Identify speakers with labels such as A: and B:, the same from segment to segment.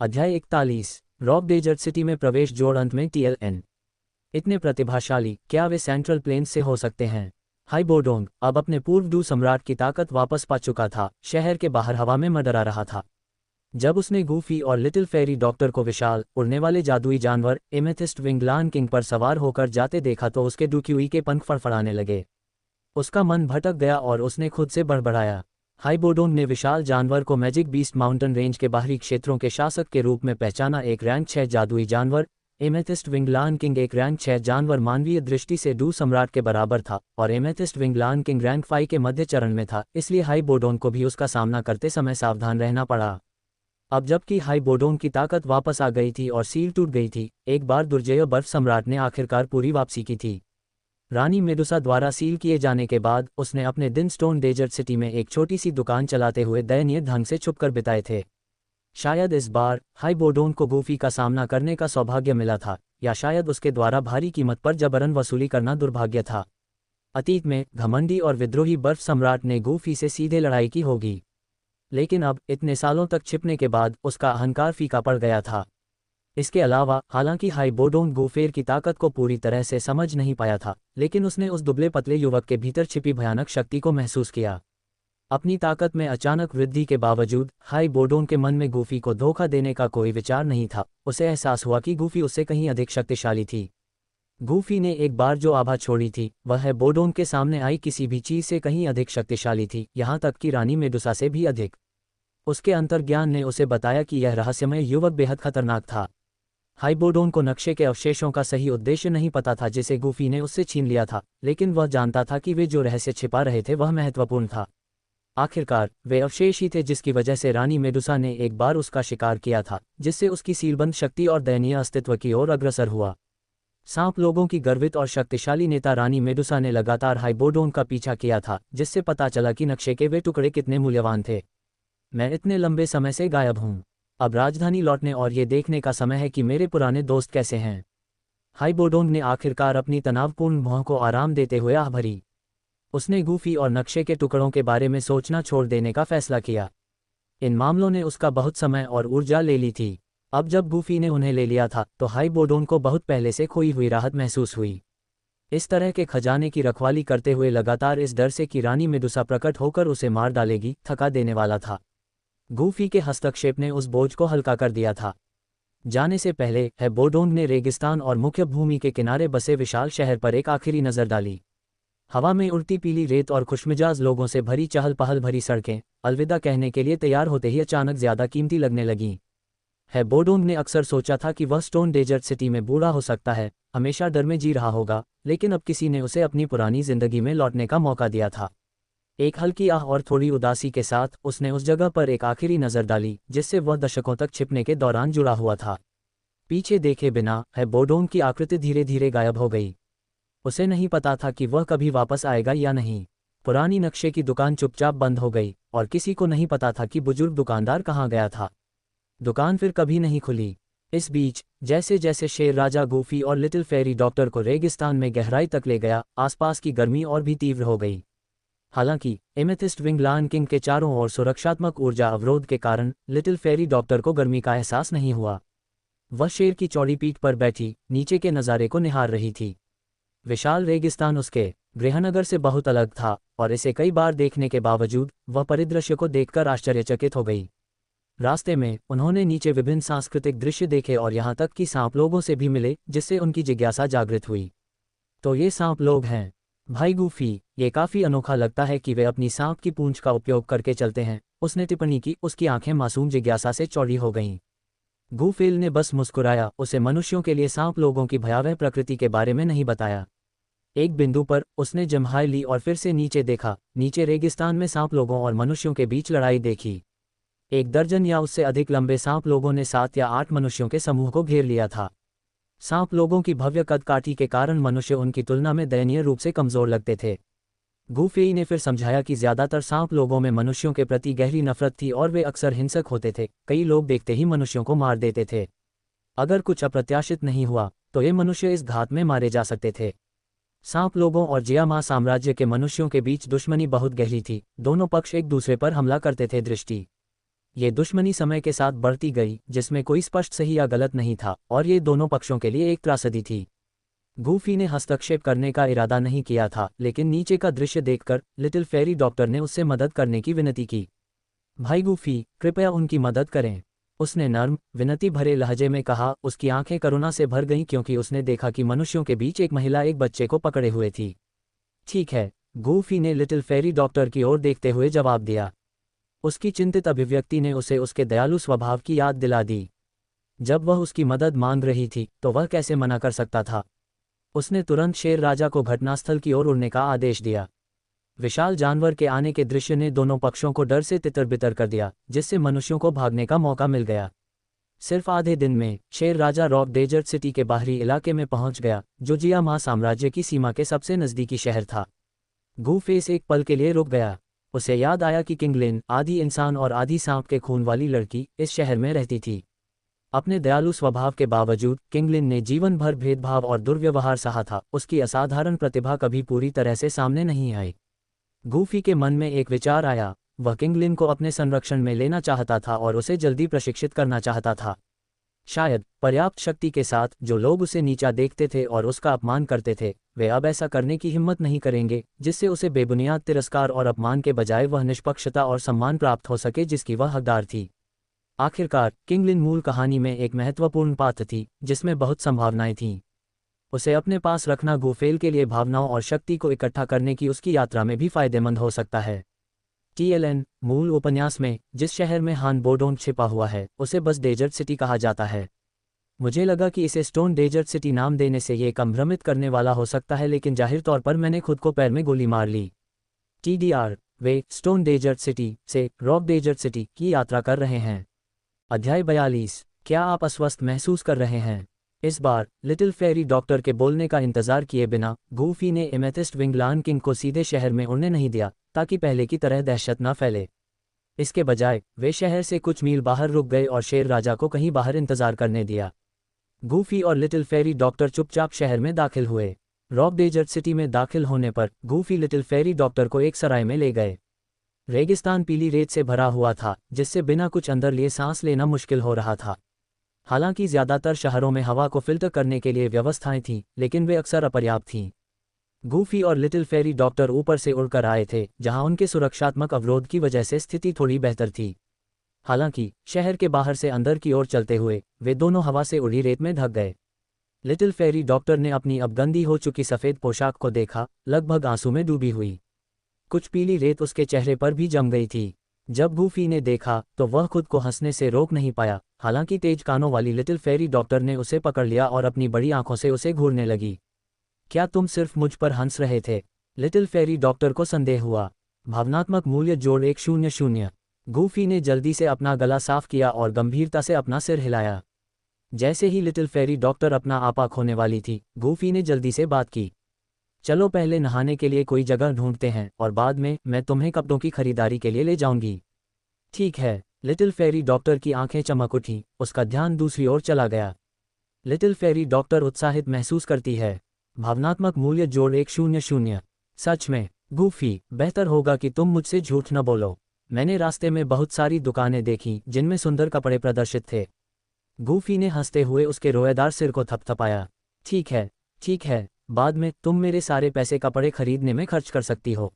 A: अध्याय 41। Rock desert city में प्रवेश जोड़ अंत में TLN। इतने प्रतिभाशाली, क्या वे सेंट्रल प्लेन्स से हो सकते हैं? हाई बोडोंग अब अपने पूर्व डू सम्राट की ताकत वापस पा चुका था, शहर के बाहर हवा में मंडरा रहा था। जब उसने गूफी और लिटिल फेरी डॉक्टर को विशाल उड़ने वाले जादुई जानवर एमेथिस्ट विंगलान किंग पर सवार होकर जाते देखा तो उसके डुक्यूई के पंख फड़फड़ाने लगे। उसका मन भटक गया और उसने खुद से बड़बड़ाया। हाई बोडोंग ने विशाल जानवर को मैजिक बीस्ट माउंटेन रेंज के बाहरी क्षेत्रों के शासक के रूप में पहचाना। एक रैंक 6 जादुई जानवर एमेथिस्ट विंगलान किंग एक रैंक 6 जानवर मानवीय दृष्टि से डू सम्राट के बराबर था और एमेथिस्ट विंगलान किंग रैंक 5 के मध्य चरण में था, इसलिए हाई बोडोंग को भी उसका सामना करते समय सावधान रहना पड़ा। अब जबकि हाई बोडोंग की ताकत वापस आ गई थी और सील टूट गई थी, एक बार दुर्जय बर्फ सम्राट ने आखिरकार पूरी वापसी की थी। रानी मेडुसा द्वारा सील किए जाने के बाद उसने अपने दिन स्टोन डेजर्ट सिटी में एक छोटी सी दुकान चलाते हुए दयनीय ढंग से छुपकर बिताए थे। शायद इस बार हाई बोडोंग को गूफी का सामना करने का सौभाग्य मिला था, या शायद उसके द्वारा भारी कीमत पर जबरन वसूली करना दुर्भाग्य था। अतीत में घमंडी और विद्रोही बर्फ सम्राट ने गूफी से सीधे लड़ाई की होगी, लेकिन अब इतने सालों तक छिपने के बाद उसका अहंकार फीका पड़ गया था। इसके अलावा हालांकि हाई बोडोंग गूफेर की ताकत को पूरी तरह से समझ नहीं पाया था, लेकिन उसने उस दुबले पतले युवक के भीतर छिपी भयानक शक्ति को महसूस किया। अपनी ताकत में अचानक वृद्धि के बावजूद हाई बोडोंग के मन में गूफी को धोखा देने का कोई विचार नहीं था। उसे एहसास हुआ कि गूफी उससे कहीं अधिक शक्तिशाली थी। गूफी ने एक बार जो आभा छोड़ी थी वह है बोडोंग के सामने आई किसी भी चीज से कहीं अधिक शक्तिशाली थी, यहाँ तक कि रानी मेडुसा से भी अधिक। उसके अंतर्ज्ञान ने उसे बताया कि यह रहस्यमय युवक बेहद खतरनाक था। हाई बोडोंग को नक्शे के अवशेषों का सही उद्देश्य नहीं पता था जिसे गूफी ने उससे छीन लिया था, लेकिन वह जानता था कि वे जो रहस्य छिपा रहे थे वह महत्वपूर्ण था। आखिरकार वे अवशेष ही थे जिसकी वजह से रानी मेडुसा ने एक बार उसका शिकार किया था, जिससे उसकी सीलबंद शक्ति और दयनीय अस्तित्व की ओर अग्रसर हुआ। सांप लोगों की गर्वित और शक्तिशाली नेता रानी मेडुसा ने लगातार हाई बोडोंग का पीछा किया था, जिससे पता चला कि नक्शे के वे टुकड़े कितने मूल्यवान थे। मैं इतने लंबे समय से गायब हूँ, अब राजधानी लौटने और ये देखने का समय है कि मेरे पुराने दोस्त कैसे हैं। हाई बोडोंग ने आखिरकार अपनी तनावपूर्ण भौं को आराम देते हुए आह भरी। उसने गूफी और नक्शे के टुकड़ों के बारे में सोचना छोड़ देने का फैसला किया। इन मामलों ने उसका बहुत समय और ऊर्जा ले ली थी। अब जब गूफी ने उन्हें ले लिया था तो हाई बोडोंग को बहुत पहले से खोई हुई राहत महसूस हुई। इस तरह के खजाने की रखवाली करते हुए लगातार इस डर से कि रानी मेडुसा प्रकट होकर उसे मार डालेगी, थका देने वाला था। गूफी के हस्तक्षेप ने उस बोझ को हल्का कर दिया था। जाने से पहले है बोडोंग ने रेगिस्तान और मुख्य भूमि के किनारे बसे विशाल शहर पर एक आखिरी नज़र डाली। हवा में उड़ती पीली रेत और खुशमिजाज लोगों से भरी चहल पहल भरी सड़कें अलविदा कहने के लिए तैयार होते ही अचानक ज्यादा कीमती लगने लगीं। है बोडोंग ने अक्सर सोचा था कि वह स्टोन डेजर्ट सिटी में बूढ़ा हो सकता है, हमेशा डर में जी रहा होगा, लेकिन अब किसी ने उसे अपनी पुरानी जिंदगी में लौटने का मौका दिया था। एक हल्की आह और थोड़ी उदासी के साथ उसने उस जगह पर एक आखिरी नज़र डाली जिससे वह दशकों तक छिपने के दौरान जुड़ा हुआ था। पीछे देखे बिना है बोडोंग की आकृति धीरे धीरे गायब हो गई। उसे नहीं पता था कि वह कभी वापस आएगा या नहीं। पुरानी नक्शे की दुकान चुपचाप बंद हो गई और किसी को नहीं पता था कि बुजुर्ग दुकानदार कहाँ गया था। दुकान फिर कभी नहीं खुली। इस बीच जैसे जैसे शेर राजा गूफी और लिटिल फेरी डॉक्टर को रेगिस्तान में गहराई तक ले गया, आसपास की गर्मी और भी तीव्र हो गई। हालांकि एमेथिस्ट विंगलान किंग के चारों ओर सुरक्षात्मक ऊर्जा अवरोध के कारण लिटिल फेरी डॉक्टर को गर्मी का एहसास नहीं हुआ। वह शेर की चौड़ी पीठ पर बैठी नीचे के नज़ारे को निहार रही थी। विशाल रेगिस्तान उसके गृहनगर से बहुत अलग था और इसे कई बार देखने के बावजूद वह परिदृश्य को देखकर आश्चर्यचकित हो गई। रास्ते में उन्होंने नीचे विभिन्न सांस्कृतिक दृश्य देखे और यहाँ तक कि सांप लोगों से भी मिले, जिससे उनकी जिज्ञासा जागृत हुई। तो ये सांप लोग हैं भाई गूफी, ये काफी अनोखा लगता है कि वे अपनी सांप की पूंछ का उपयोग करके चलते हैं, उसने टिप्पणी की। उसकी आंखें मासूम जिज्ञासा से चौड़ी हो गईं। गूफेल ने बस मुस्कुराया, उसे मनुष्यों के लिए सांप लोगों की भयावह प्रकृति के बारे में नहीं बताया। एक बिंदु पर उसने जम्हाई ली और फिर से नीचे देखा। नीचे रेगिस्तान में सांप लोगों और मनुष्यों के बीच लड़ाई देखी। 1 दर्जन या उससे अधिक लंबे सांप लोगों ने 7 या 8 मनुष्यों के समूह को घेर लिया था। सांप लोगों की भव्य कदकाठी के कारण मनुष्य उनकी तुलना में दयनीय रूप से कमजोर लगते थे। गूफेई ने फिर समझाया कि ज्यादातर सांप लोगों में मनुष्यों के प्रति गहरी नफरत थी और वे अक्सर हिंसक होते थे। कई लोग देखते ही मनुष्यों को मार देते थे। अगर कुछ अप्रत्याशित नहीं हुआ तो ये मनुष्य इस घात में मारे जा सकते थे। सांप लोगों और जियामा साम्राज्य के मनुष्यों के बीच दुश्मनी बहुत गहरी थी। दोनों पक्ष एक दूसरे पर हमला करते थे। दृष्टि ये दुश्मनी समय के साथ बढ़ती गई, जिसमें कोई स्पष्ट सही या गलत नहीं था, और ये दोनों पक्षों के लिए एक त्रासदी थी। गूफी ने हस्तक्षेप करने का इरादा नहीं किया था, लेकिन नीचे का दृश्य देखकर लिटिल फेरी डॉक्टर ने उससे मदद करने की विनती की। भाई गूफी, कृपया उनकी मदद करें, उसने नर्म, विनती भरे लहजे में कहा। उसकी आंखें करुणा से भर गईं क्योंकि उसने देखा कि मनुष्यों के बीच एक महिला एक बच्चे को पकड़े हुए थी। ठीक है, गूफी ने लिटिल फेरी डॉक्टर की ओर देखते हुए जवाब दिया। उसकी चिंतित अभिव्यक्ति ने उसे उसके दयालु स्वभाव की याद दिला दी। जब वह उसकी मदद मांग रही थी तो वह कैसे मना कर सकता था। उसने तुरंत शेर राजा को घटनास्थल की ओर उड़ने का आदेश दिया। विशाल जानवर के आने के दृश्य ने दोनों पक्षों को डर से तितर-बितर कर दिया, जिससे मनुष्यों को भागने का मौका मिल गया। सिर्फ आधे दिन में शेर राजा रॉक डेजर्ट सिटी के बाहरी इलाके में पहुंच गया, जो जिया मा साम्राज्य की सीमा के सबसे नज़दीकी शहर था। गूफेस एक पल के लिए रुक गया। उसे याद आया कि किंगलिन, आधी इंसान और आधी सांप के खून वाली लड़की, इस शहर में रहती थी। अपने दयालु स्वभाव के बावजूद किंगलिन ने जीवन भर भेदभाव और दुर्व्यवहार सहा था। उसकी असाधारण प्रतिभा कभी पूरी तरह से सामने नहीं आई। गूफी के मन में एक विचार आया। वह किंगलिन को अपने संरक्षण में लेना चाहता था और उसे जल्दी प्रशिक्षित करना चाहता था। शायद पर्याप्त शक्ति के साथ जो लोग उसे नीचा देखते थे और उसका अपमान करते थे, वे अब ऐसा करने की हिम्मत नहीं करेंगे, जिससे उसे बेबुनियाद तिरस्कार और अपमान के बजाय वह निष्पक्षता और सम्मान प्राप्त हो सके जिसकी वह हकदार थी। आखिरकार किंगलिन मूल कहानी में एक महत्वपूर्ण पात्र थी, जिसमें बहुत संभावनाएं थीं। उसे अपने पास रखना गूफेल के लिए भावनाओं और शक्ति को इकट्ठा करने की उसकी यात्रा में भी फायदेमंद हो सकता है। TLN मूल उपन्यास में जिस शहर में हान बोडोंग छिपा हुआ है, उसे बस डेजर्ट सिटी कहा जाता है। मुझे लगा कि इसे स्टोन डेजर्ट सिटी नाम देने से ये कम भ्रमित करने वाला हो सकता है, लेकिन जाहिर तौर पर मैंने खुद को पैर में गोली मार ली। TDR, वे स्टोन डेजर्ट सिटी से रॉक डेजर्ट सिटी की यात्रा कर रहे हैं। अध्याय 42। क्या आप अस्वस्थ महसूस कर रहे हैं? इस बार लिटिल फेरी डॉक्टर के बोलने का इंतजार किए बिना गूफी ने एमेथिस्ट विंगलान किंग को सीधे शहर में उड़ने नहीं दिया, ताकि पहले की तरह दहशत न फैले। इसके बजाय वे शहर से कुछ मील बाहर रुक गए और शेर राजा को कहीं बाहर इंतजार करने दिया। गूफी और लिटिल फेरी डॉक्टर चुपचाप शहर में दाखिल हुए। रॉक डेजर्ट सिटी में दाखिल होने पर गूफी लिटिल फेरी डॉक्टर को एक सराय में ले गए। रेगिस्तान पीली रेत से भरा हुआ था, जिससे बिना कुछ अंदर लिए सांस लेना मुश्किल हो रहा था। हालांकि ज्यादातर शहरों में हवा को फिल्टर करने के लिए व्यवस्थाएं थीं, लेकिन वे अक्सर अपर्याप्त थीं। गूफी और लिटिल फेरी डॉक्टर ऊपर से उड़कर आए थे, जहां उनके सुरक्षात्मक अवरोध की वजह से स्थिति थोड़ी बेहतर थी। हालांकि शहर के बाहर से अंदर की ओर चलते हुए वे दोनों हवा से उड़ी रेत में ढक गए। लिटिल फेरी डॉक्टर ने अपनी अब गंदी हो चुकी सफ़ेद पोशाक को देखा, लगभग आंसू में डूबी हुई। कुछ पीली रेत उसके चेहरे पर भी जम गई थी। जब गूफी ने देखा तो वह खुद को हंसने से रोक नहीं पाया। हालांकि तेज कानों वाली लिटिल फेरी डॉक्टर ने उसे पकड़ लिया और अपनी बड़ी आंखों से उसे घूरने लगी। क्या तुम सिर्फ मुझ पर हंस रहे थे? लिटिल फेरी डॉक्टर को संदेह हुआ। भावनात्मक मूल्य जोड़ 100। गूफी ने जल्दी से अपना गला साफ किया और गंभीरता से अपना सिर हिलाया। जैसे ही लिटिल फेरी डॉक्टर अपना आपा खोने वाली थी, गूफी ने जल्दी से बात की। चलो पहले नहाने के लिए कोई जगह ढूंढते हैं और बाद में मैं तुम्हें कपड़ों की खरीदारी के लिए ले जाऊंगी। ठीक है। लिटिल फेरी डॉक्टर की आंखें चमक उठीं, उसका ध्यान दूसरी ओर चला गया। लिटिल फेरी डॉक्टर उत्साहित महसूस करती है। भावनात्मक मूल्य जोड़ 100। सच में गूफी, बेहतर होगा कि तुम मुझसे झूठ न बोलो। मैंने रास्ते में बहुत सारी दुकानें देखीं जिनमें सुंदर कपड़े प्रदर्शित थे। गूफी ने हंसते हुए उसके रोएदार सिर को थपथपाया। ठीक है, ठीक है, बाद में तुम मेरे सारे पैसे कपड़े खरीदने में खर्च कर सकती हो।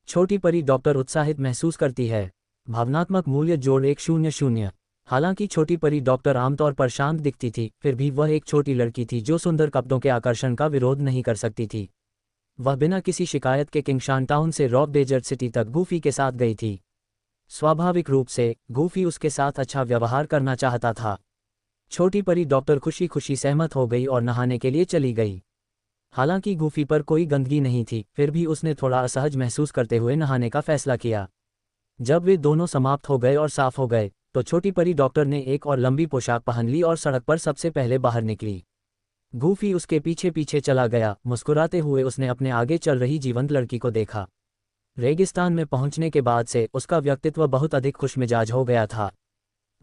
A: छोटी परी डॉक्टर उत्साहित महसूस करती है। भावनात्मक मूल्य जोड़ 100। हालांकि छोटी परी डॉक्टर आमतौर पर शांत दिखती थी, फिर भी वह एक छोटी लड़की थी जो सुंदर कपड़ों के आकर्षण का विरोध नहीं कर सकती थी। वह बिना किसी शिकायत के किंगशान टाउन से रॉक डेजर्ट सिटी तक गूफी के साथ गई थी। स्वाभाविक रूप से गूफी उसके साथ अच्छा व्यवहार करना चाहता था। छोटी परी डॉक्टर खुशी खुशी सहमत हो गई और नहाने के लिए चली गई। हालांकि गूफी पर कोई गंदगी नहीं थी, फिर भी उसने थोड़ा असहज महसूस करते हुए नहाने का फैसला किया। जब वे दोनों समाप्त हो गए और साफ हो गए, तो छोटी परी डॉक्टर ने एक और लंबी पोशाक पहन ली और सड़क पर सबसे पहले बाहर निकली। गूफी उसके पीछे पीछे चला गया। मुस्कुराते हुए उसने अपने आगे चल रही जीवंत लड़की को देखा। रेगिस्तान में पहुंचने के बाद से उसका व्यक्तित्व बहुत अधिक खुशमिजाज हो गया था।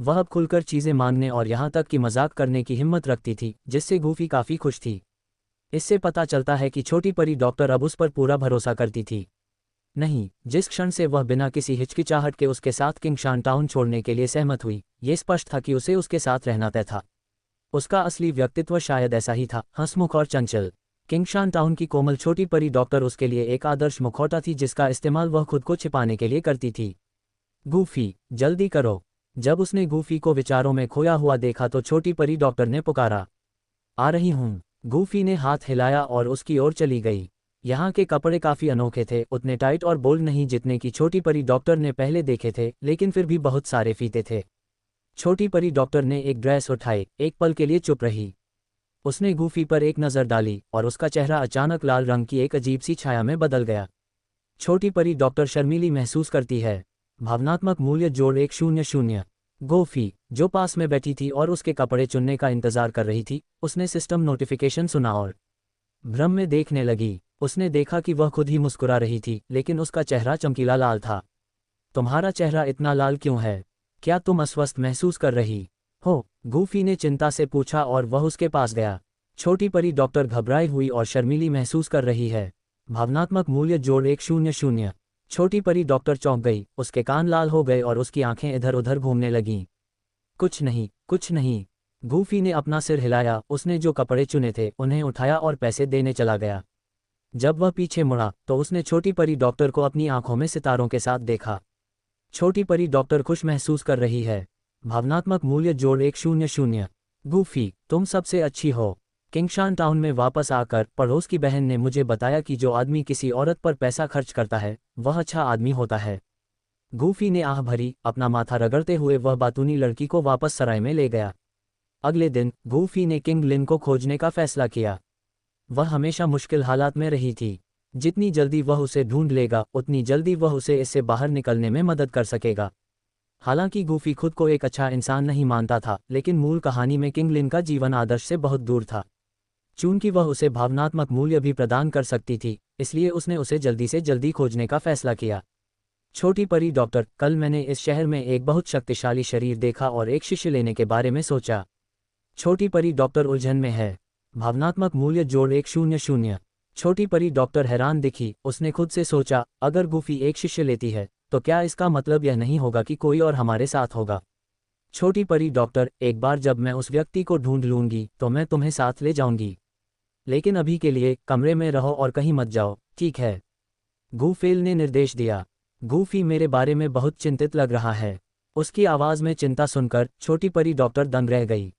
A: वह अब खुलकर चीज़ें मांगने और यहाँ तक कि मजाक करने की हिम्मत रखती थी, जिससे गूफी काफ़ी खुश थी। इससे पता चलता है कि छोटी परी डॉक्टर अब उस पर पूरा भरोसा करती थी। नहीं, जिस क्षण से वह बिना किसी हिचकिचाहट के उसके साथ किंगशान टाउन छोड़ने के लिए सहमत हुई, ये स्पष्ट था कि उसे उसके साथ रहना तय था। उसका असली व्यक्तित्व शायद ऐसा ही था, हंसमुख और चंचल। किंगशान टाउन की कोमल छोटी परी डॉक्टर उसके लिए एक आदर्श मुखौटा थी जिसका इस्तेमाल वह खुद को छिपाने के लिए करती थी। गूफी, जल्दी करो। जब उसने गूफी को विचारों में खोया हुआ देखा तो छोटी परी डॉक्टर ने पुकारा। आ रही हूँ। गूफी ने हाथ हिलाया और उसकी ओर चली गई। यहाँ के कपड़े काफी अनोखे थे, उतने टाइट और बोल्ड नहीं जितने की छोटी परी डॉक्टर ने पहले देखे थे, लेकिन फिर भी बहुत सारे फीते थे। छोटी परी डॉक्टर ने एक ड्रेस उठाई, एक पल के लिए चुप रही। उसने गूफी पर एक नज़र डाली और उसका चेहरा अचानक लाल रंग की एक अजीब सी छाया में बदल गया। छोटी परी डॉक्टर शर्मीली महसूस करती है। भावनात्मक मूल्य जोड़ 100। गूफी, जो पास में बैठी थी और उसके कपड़े चुनने का इंतजार कर रही थी, उसने सिस्टम नोटिफिकेशन सुना और भ्रम में देखने लगी। उसने देखा कि वह खुद ही मुस्कुरा रही थी, लेकिन उसका चेहरा चमकीला लाल था। तुम्हारा चेहरा इतना लाल क्यों है? क्या तुम अस्वस्थ महसूस कर रही हो? गूफी ने चिंता से पूछा और वह उसके पास गया। छोटी परी डॉक्टर घबराई हुई और शर्मीली महसूस कर रही है। भावनात्मक मूल्य जोड़ 100। छोटी परी डॉक्टर चौंक गई, उसके कान लाल हो गए और उसकी आंखें इधर उधर घूमने लगीं। कुछ नहीं, कुछ नहीं। गूफी ने अपना सिर हिलाया, उसने जो कपड़े चुने थे उन्हें उठाया और पैसे देने चला गया। जब वह पीछे मुड़ा तो उसने छोटी परी डॉक्टर को अपनी आंखों में सितारों के साथ देखा। छोटी परी डॉक्टर खुश महसूस कर रही है। भावनात्मक मूल्य जोड़ 100। गूफी, तुम सबसे अच्छी हो। किंगशान टाउन में वापस आकर पड़ोस की बहन ने मुझे बताया कि जो आदमी किसी औरत पर पैसा खर्च करता है वह अच्छा आदमी होता है। गूफी ने आह भरी, अपना माथा रगड़ते हुए वह बातूनी लड़की को वापस सराय में ले गया। अगले दिन गूफी ने किंग लिन को खोजने का फैसला किया। वह हमेशा मुश्किल हालात में रही थी। जितनी जल्दी वह उसे ढूंढ लेगा उतनी जल्दी वह उसे इससे बाहर निकलने में मदद कर सकेगा। हालांकि गूफी खुद को एक अच्छा इंसान नहीं मानता था, लेकिन मूल कहानी में किंग लिन का जीवन आदर्श से बहुत दूर था। चूंकि वह उसे भावनात्मक मूल्य भी प्रदान कर सकती थी, इसलिए उसने उसे जल्दी से जल्दी खोजने का फैसला किया। छोटी परी डॉक्टर, कल मैंने इस शहर में एक बहुत शक्तिशाली शरीर देखा और एक शिष्य लेने के बारे में सोचा। छोटी परी डॉक्टर उलझन में है। भावनात्मक मूल्य जोड़ 100। छोटी परी डॉक्टर हैरान दिखी, उसने खुद से सोचा, अगर गूफी एक शिष्य लेती है तो क्या इसका मतलब यह नहीं होगा कि कोई और हमारे साथ होगा? छोटी परी डॉक्टर, एक बार जब मैं उस व्यक्ति को ढूंढ लूंगी तो मैं तुम्हें साथ ले जाऊंगी, लेकिन अभी के लिए कमरे में रहो और कहीं मत जाओ, ठीक है? गूफेल ने निर्देश दिया। गूफी मेरे बारे में बहुत चिंतित लग रहा है। उसकी आवाज़ में चिंता सुनकर छोटी परी डॉक्टर दंग रह गई।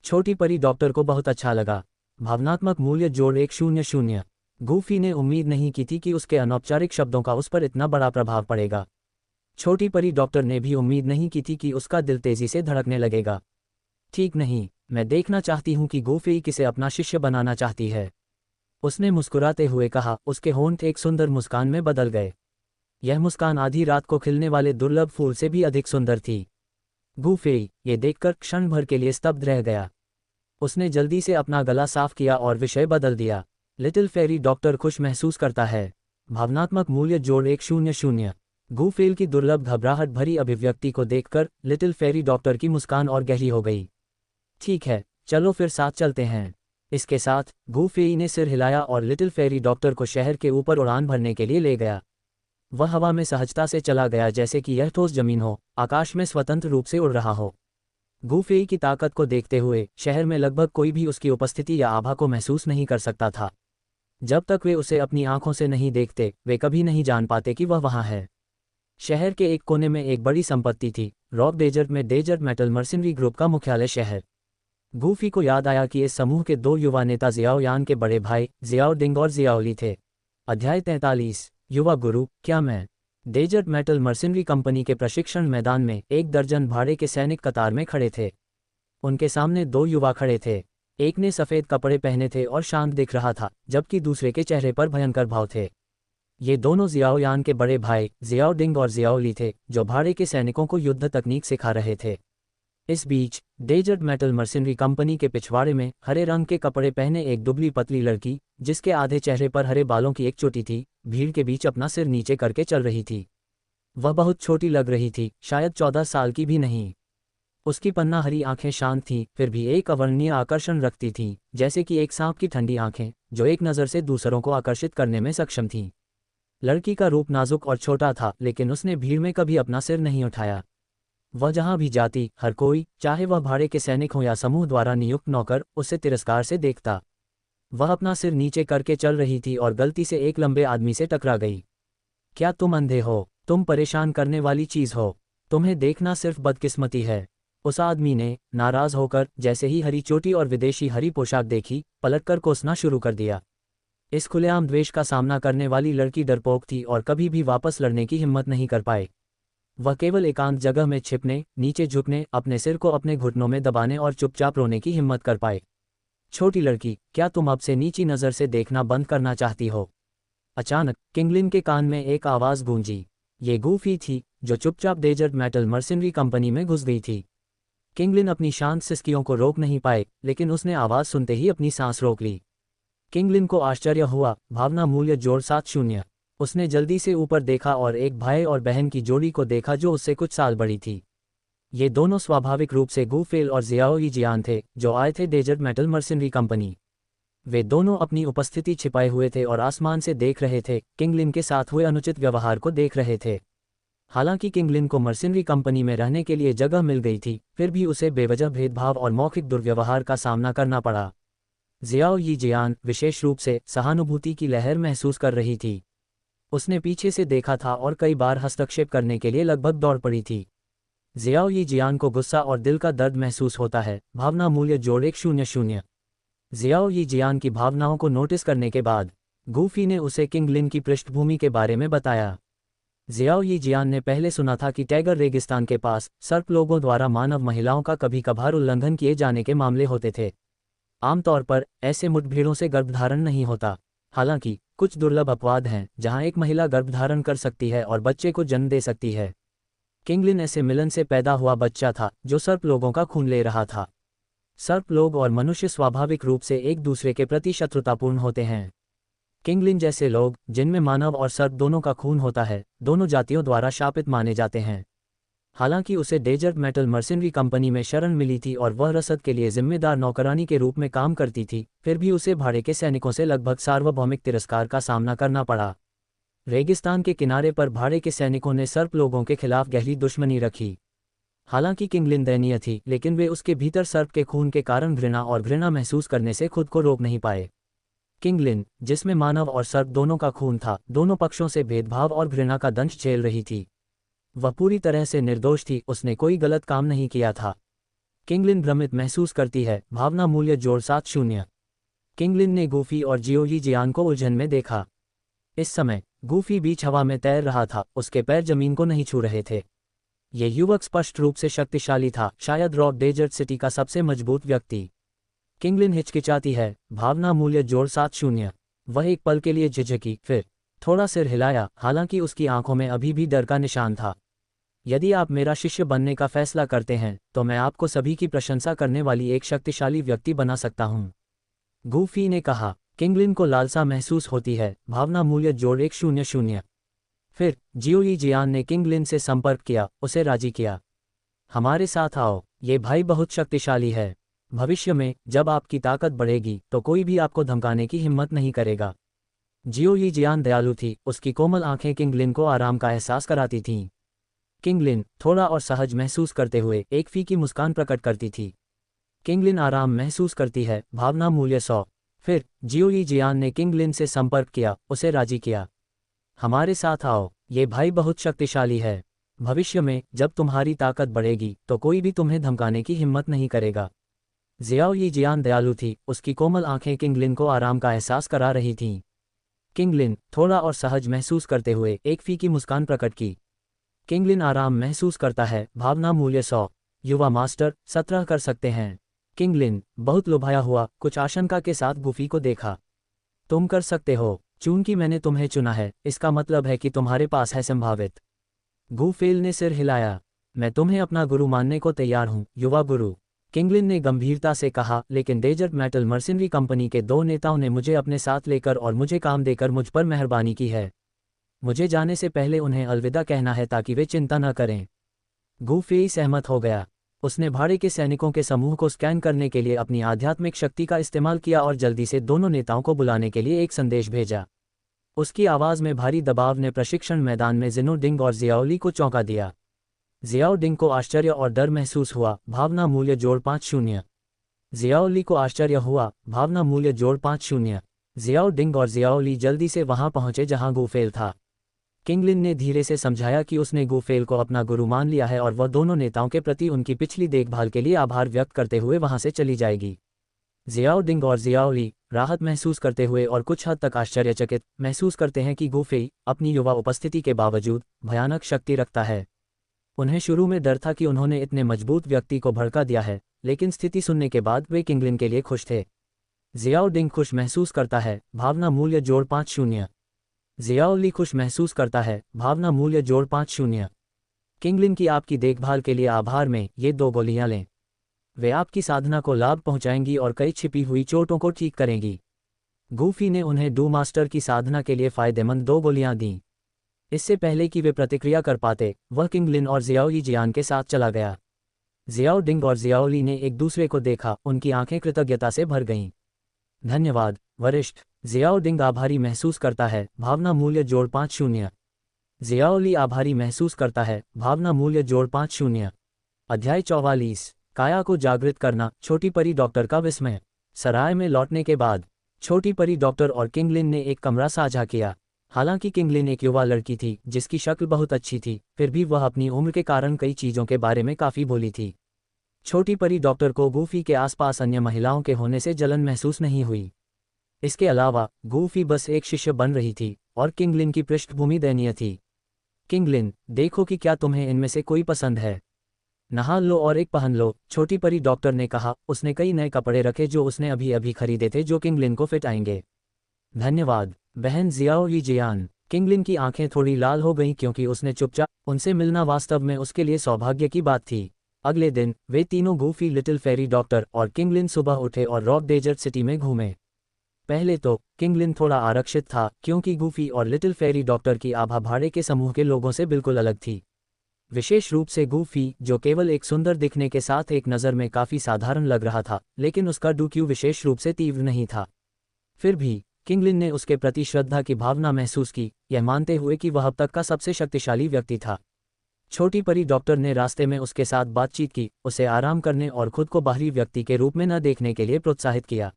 A: छोटी परी डॉक्टर को बहुत अच्छा लगा। भावनात्मक मूल्य जोड़ 100। गूफी ने उम्मीद नहीं की थी कि उसके अनौपचारिक शब्दों का उस पर इतना बड़ा प्रभाव पड़ेगा। छोटी परी डॉक्टर ने भी उम्मीद नहीं की थी कि उसका दिल तेजी से धड़कने लगेगा। ठीक नहीं, मैं देखना चाहती हूँ कि गूफी किसे अपना शिष्य बनाना चाहती है, उसने मुस्कुराते हुए कहा। उसके होंठ एक सुंदर मुस्कान में बदल गए। यह मुस्कान आधी रात को खिलने वाले दुर्लभ फूल से भी अधिक सुंदर थी। गूफी ये देखकर क्षण भर के लिए स्तब्ध रह गया। उसने जल्दी से अपना गला साफ किया और विषय बदल दिया। लिटिल फेरी डॉक्टर खुश महसूस करता है। भावनात्मक मूल्य जोड़ 100। गूफेल की दुर्लभ घबराहट भरी अभिव्यक्ति को देखकर लिटिल फेरी डॉक्टर की मुस्कान और गहरी हो गई। ठीक है, चलो फिर साथ चलते हैं। इसके साथ गूफेई ने सिर हिलाया और लिटिल फेरी डॉक्टर को शहर के ऊपर उड़ान भरने के लिए ले गया। वह हवा में सहजता से चला गया जैसे कि यह ठोस जमीन हो, आकाश में स्वतंत्र रूप से उड़ रहा हो। गूफेई की ताकत को देखते हुए शहर में लगभग कोई भी उसकी उपस्थिति या आभा को महसूस नहीं कर सकता था। जब तक वे उसे अपनी आंखों से नहीं देखते, वे कभी नहीं जान पाते कि वह वहां है। शहर के एक कोने में एक बड़ी संपत्ति थी, रॉक डेजर्ट में डेजर्ट मेटल मर्सिनरी ग्रुप का मुख्यालय शहर। गूफी को याद आया कि इस समूह के दो युवा नेता जियाओ यान के बड़े भाई जियाओ डिंग और जियाओ ली थे। अध्याय 43, युवा गुरु, क्या मैं? डेजर्ट मेटल मर्सिनरी कंपनी के प्रशिक्षण मैदान में एक दर्जन भाड़े के सैनिक कतार में खड़े थे। उनके सामने दो युवा खड़े थे। एक ने सफ़ेद कपड़े पहने थे और शांत दिख रहा था, जबकि दूसरे के चेहरे पर भयंकर भाव थे। ये दोनों जियाओ यान के बड़े भाई जियाओ डिंग और जियाओ ली थे, जो भाड़े के सैनिकों को युद्ध तकनीक सिखा रहे थे। इस बीच डेजर्ट मेटल मर्सिनरी कंपनी के पिछवाड़े में हरे रंग के कपड़े पहने एक दुबली पतली लड़की, जिसके आधे चेहरे पर हरे बालों की एक चोटी थी, भीड़ के बीच अपना सिर नीचे करके चल रही थी। वह बहुत छोटी लग रही थी, शायद 14 साल की भी नहीं। उसकी पन्ना हरी आंखें शांत थीं, फिर भी एक अवर्णनीय आकर्षण रखती थीं, जैसे कि एक सांप की ठंडी आंखें जो एक नज़र से दूसरों को आकर्षित करने में सक्षम थीं। लड़की का रूप नाजुक और छोटा था, लेकिन उसने भीड़ में कभी अपना सिर नहीं उठाया। वह जहां भी जाती, हर कोई, चाहे वह भाड़े के सैनिक हो या समूह द्वारा नियुक्त नौकर, उसे तिरस्कार से देखता। वह अपना सिर नीचे करके चल रही थी और गलती से एक लंबे आदमी से टकरा गई। क्या तुम अंधे हो? तुम परेशान करने वाली चीज हो। तुम्हें देखना सिर्फ बदकिस्मती है। उस आदमी ने, नाराज होकर, जैसे ही हरी चोटी और विदेशी हरी पोशाक देखी, पलटकर कोसना शुरू कर दिया। इस खुलेआम द्वेष का सामना करने वाली लड़की डरपोक थी और कभी भी वापस लड़ने की हिम्मत नहीं कर पाए। वह केवल एकांत जगह में छिपने, नीचे झुकने, अपने सिर को अपने घुटनों में दबाने और चुपचाप रोने की हिम्मत कर पाए। छोटी लड़की, क्या तुम अब से नीची नज़र से देखना बंद करना चाहती हो? अचानक किंगलिन के कान में एक आवाज़ गूंजी। ये गूफी थी, जो चुपचाप डेजर्ट मेटल मर्सिनरी कंपनी में घुस गई थी। किंगलिन अपनी शांत सिसकियों को रोक नहीं पाए, लेकिन उसने आवाज़ सुनते ही अपनी सांस रोक ली। किंगलिन को आश्चर्य हुआ। भावना मूल्य जोड़ 70। उसने जल्दी से ऊपर देखा और एक भाई और बहन की जोड़ी को देखा जो उससे कुछ साल बड़ी थी। ये दोनों स्वाभाविक रूप से गू फेल और जियाओ यी जियान थे, जो आए थे डेजर्ट मेटल मर्सिनरी कंपनी। वे दोनों अपनी उपस्थिति छिपाए हुए थे और आसमान से देख रहे थे, किंगलिन के साथ हुए अनुचित व्यवहार को देख रहे थे। हालांकि किंगलिन को मर्सिनरी कंपनी में रहने के लिए जगह मिल गई थी, फिर भी उसे बेवजह भेदभाव और मौखिक दुर्व्यवहार का सामना करना पड़ा। जियाओ यी जियान विशेष रूप से सहानुभूति की लहर महसूस कर रही थी। उसने पीछे से देखा था और कई बार हस्तक्षेप करने के लिए लगभग दौड़ पड़ी थी। जियाओ यी जियान को गुस्सा और दिल का दर्द महसूस होता है। भावना मूल्य जोड़ 100। जियाओ यी जियान की भावनाओं को नोटिस करने के बाद गूफी ने उसे किंगलिन की पृष्ठभूमि के बारे में बताया। जियाओ यी जियान ने पहले सुना था कि टाइगर रेगिस्तान के पास सर्प लोगों द्वारा मानव महिलाओं का कभी कभार उल्लंघन किए जाने के मामले होते थे। आमतौर पर ऐसे मुठभेड़ों से गर्भधारण नहीं होता। हालांकि कुछ दुर्लभ अपवाद हैं जहां एक महिला गर्भधारण कर सकती है और बच्चे को जन्म दे सकती है। किंगलिन ऐसे मिलन से पैदा हुआ बच्चा था जो सर्प लोगों का खून ले रहा था। सर्प लोग और मनुष्य स्वाभाविक रूप से एक दूसरे के प्रति शत्रुतापूर्ण होते हैं। किंगलिन जैसे लोग, जिनमें मानव और सर्प दोनों का खून होता है, दोनों जातियों द्वारा शापित माने जाते हैं। हालांकि उसे डेजर्ट मेटल मर्सिनरी कंपनी में शरण मिली थी और वह रसद के लिए जिम्मेदार नौकरानी के रूप में काम करती थी, फिर भी उसे भाड़े के सैनिकों से लगभग सार्वभौमिक तिरस्कार का सामना करना पड़ा। रेगिस्तान के किनारे पर भाड़े के सैनिकों ने सर्प लोगों के खिलाफ गहरी दुश्मनी रखी। हालांकि किंगलिन दयनीय थी, लेकिन वे उसके भीतर सर्प के खून के कारण घृणा महसूस करने से खुद को रोक नहीं पाए। किंगलिन, जिसमें मानव और सर्प दोनों का खून था, दोनों पक्षों से भेदभाव और घृणा का दंश झेल रही थी। वह पूरी तरह से निर्दोष थी, उसने कोई गलत काम नहीं किया था। किंगलिन भ्रमित महसूस करती है। भावना मूल्य जोड़ 70। किंगलिन ने गूफी और जियाओ यी जियान को उलझन में देखा। इस समय गूफी बीच हवा में तैर रहा था, उसके पैर जमीन को नहीं छू रहे थे। ये युवक स्पष्ट रूप से शक्तिशाली था, शायद रॉक डेजर्ट सिटी का सबसे मजबूत व्यक्ति। किंगलिन हिचकिचाती है। भावना मूल्य जोड़ 70। वह एक पल के लिए झिझकी, फिर थोड़ा सिर हिलाया, हालांकि उसकी आंखों में अभी भी डर का निशान था। यदि आप मेरा शिष्य बनने का फैसला करते हैं, तो मैं आपको सभी की प्रशंसा करने वाली एक शक्तिशाली व्यक्ति बना सकता हूं, गूफी ने कहा। किंगलिन को लालसा महसूस होती है। भावना मूल्य जोड़ 100। फिर जियाओ यी जियान ने किंगलिन से संपर्क किया, उसे राजी किया। हमारे साथ आओ, ये भाई बहुत शक्तिशाली है। भविष्य में जब आपकी ताकत बढ़ेगी तो कोई भी आपको धमकाने की हिम्मत नहीं करेगा। जियाओ यी जियान दयालु थी, उसकी कोमल आंखें किंगलिन को आराम का एहसास कराती थीं। किंगलिन, थोड़ा और सहज महसूस करते हुए, एक फीकी मुस्कान प्रकट करती थी। किंगलिन आराम महसूस करती है। भावना मूल्य 100। फिर जियाओ यी जियान ने किंगलिन से संपर्क किया, उसे राजी किया। हमारे साथ आओ, ये भाई बहुत शक्तिशाली है। भविष्य में जब तुम्हारी ताकत बढ़ेगी तो कोई भी तुम्हें धमकाने की हिम्मत नहीं करेगा। जियाओ यी जियान दयालु थी, उसकी कोमल आंखें किंगलिन को आराम का एहसास करा रही थीं। किंगलिन, थोड़ा और सहज महसूस करते हुए, एक फीकी मुस्कान प्रकट की। किंगलिन आराम महसूस करता है। भावना मूल्य 100। युवा मास्टर, 17 कर सकते हैं। किंगलिन, बहुत लुभाया हुआ, कुछ आशंका के साथ गूफी को देखा। तुम कर सकते हो। चूंकि मैंने तुम्हें चुना है, इसका मतलब है कि तुम्हारे पास है संभावित। गूफेल ने सिर हिलाया। मैं तुम्हें अपना गुरु मानने को तैयार हूं, युवा गुरु, किंगलिन ने गंभीरता से कहा। लेकिन डेजर्ट मेटल मर्सिनरी कंपनी के 2 नेताओं ने मुझे अपने साथ लेकर और मुझे काम देकर मुझ पर मेहरबानी की है। मुझे जाने से पहले उन्हें अलविदा कहना है ताकि वे चिंता न करें। गूफी सहमत हो गया। उसने भाड़े के सैनिकों के समूह को स्कैन करने के लिए अपनी आध्यात्मिक शक्ति का इस्तेमाल किया और जल्दी से दोनों नेताओं को बुलाने के लिए एक संदेश भेजा। उसकी आवाज़ में भारी दबाव ने प्रशिक्षण मैदान में जिनो डिंग और जियाओली को चौंका दिया। जियाओ डिंग को आश्चर्य और डर महसूस हुआ, भावना मूल्य जोड़ 5-0। जियाओली को आश्चर्य हुआ, भावना मूल्य जोड़ 5-0। जियाओ डिंग और जियाओली जल्दी से वहां पहुंचे जहां गुफेल था। किंगलिन ने धीरे से समझाया कि उसने गुफेल को अपना गुरु मान लिया है और वह दोनों नेताओं के प्रति उनकी पिछली देखभाल के लिए आभार व्यक्त करते हुए वहां से चली जाएगी। जियाओ डिंग और जियाओली राहत महसूस करते हुए और कुछ हद तक आश्चर्यचकित महसूस करते हैं कि गुफेई अपनी युवा उपस्थिति के बावजूद भयानक शक्ति रखता है। उन्हें शुरू में डर था कि उन्होंने इतने मजबूत व्यक्ति को भड़का दिया है, लेकिन स्थिति सुनने के बाद वे किंगलिन के लिए खुश थे। जियाओ डिंग खुश महसूस करता है, भावना मूल्य जोड़ 5-0। जियाओली खुश महसूस करता है, भावना मूल्य जोड़ 5-0। किंगलिन की आपकी देखभाल के लिए आभार में ये 2 गोलियां लें। वे आपकी साधना को लाभ पहुंचाएंगी और कई छिपी हुई चोटों को ठीक करेंगी। गूफी ने उन्हें डू मास्टर की साधना के लिए फायदेमंद 2 गोलियां दीं। इससे पहले कि वे प्रतिक्रिया कर पाते, वह किंगलिन और जियाओली जियान के साथ चला गया। जियाओ डिंग और जियाओली ने एक दूसरे को देखा, उनकी आंखें कृतज्ञता से भर गईं। धन्यवाद वरिष्ठ। जियाओ डिंग आभारी महसूस करता है, भावना मूल्य जोड़ 5-0। जियाओली आभारी महसूस करता है, भावना मूल्य जोड़ 5-0। अध्याय 44 काया को जागृत करना, छोटी परी डॉक्टर का विस्मय। सराय में लौटने के बाद छोटी परी डॉक्टर और किंगलिन ने एक कमरा साझा किया। हालांकि किंगलिन एक युवा लड़की थी जिसकी शक्ल बहुत अच्छी थी, फिर भी वह अपनी उम्र के कारण कई चीज़ों के बारे में काफ़ी भोली थी। छोटी परी डॉक्टर को गूफी के आसपास अन्य महिलाओं के होने से जलन महसूस नहीं हुई। इसके अलावा गूफी बस एक शिष्य बन रही थी और किंगलिन की पृष्ठभूमि दयनीय थी। किंगलिन, देखो कि क्या तुम्हें इनमें से कोई पसंद है। नहा लो और एक पहन लो, छोटी परी डॉक्टर ने कहा। उसने कई नए कपड़े रखे जो उसने अभी अभी खरीदे थे, जो किंगलिन को फिट आएंगे। धन्यवाद बहन जियाओ यी जियान। किंगलिन की आंखें थोड़ी लाल हो गईं क्योंकि उसने चुपचाप उनसे मिलना वास्तव में उसके लिए सौभाग्य की बात थी। अगले दिन वे तीनों गूफी, लिटिल फेरी डॉक्टर और किंगलिन सुबह उठे और रॉक डेजर्ट सिटी में घूमे। पहले तो किंगलिन थोड़ा आरक्षित था क्योंकि गूफी और लिटिल फेरी डॉक्टर की आभा भाड़े के समूह के लोगों से बिल्कुल अलग थी। विशेष रूप से गूफी, जो केवल एक सुंदर दिखने के साथ एक नज़र में काफ़ी साधारण लग रहा था, लेकिन उसका डूक्यू विशेष रूप से तीव्र नहीं था। फिर भी किंगलिन ने उसके प्रति श्रद्धा की भावना महसूस की, यह मानते हुए कि वह अब तक का सबसे शक्तिशाली व्यक्ति था। छोटी परी डॉक्टर ने रास्ते में उसके साथ बातचीत की, उसे आराम करने और खुद को बाहरी व्यक्ति के रूप में न देखने के लिए प्रोत्साहित किया।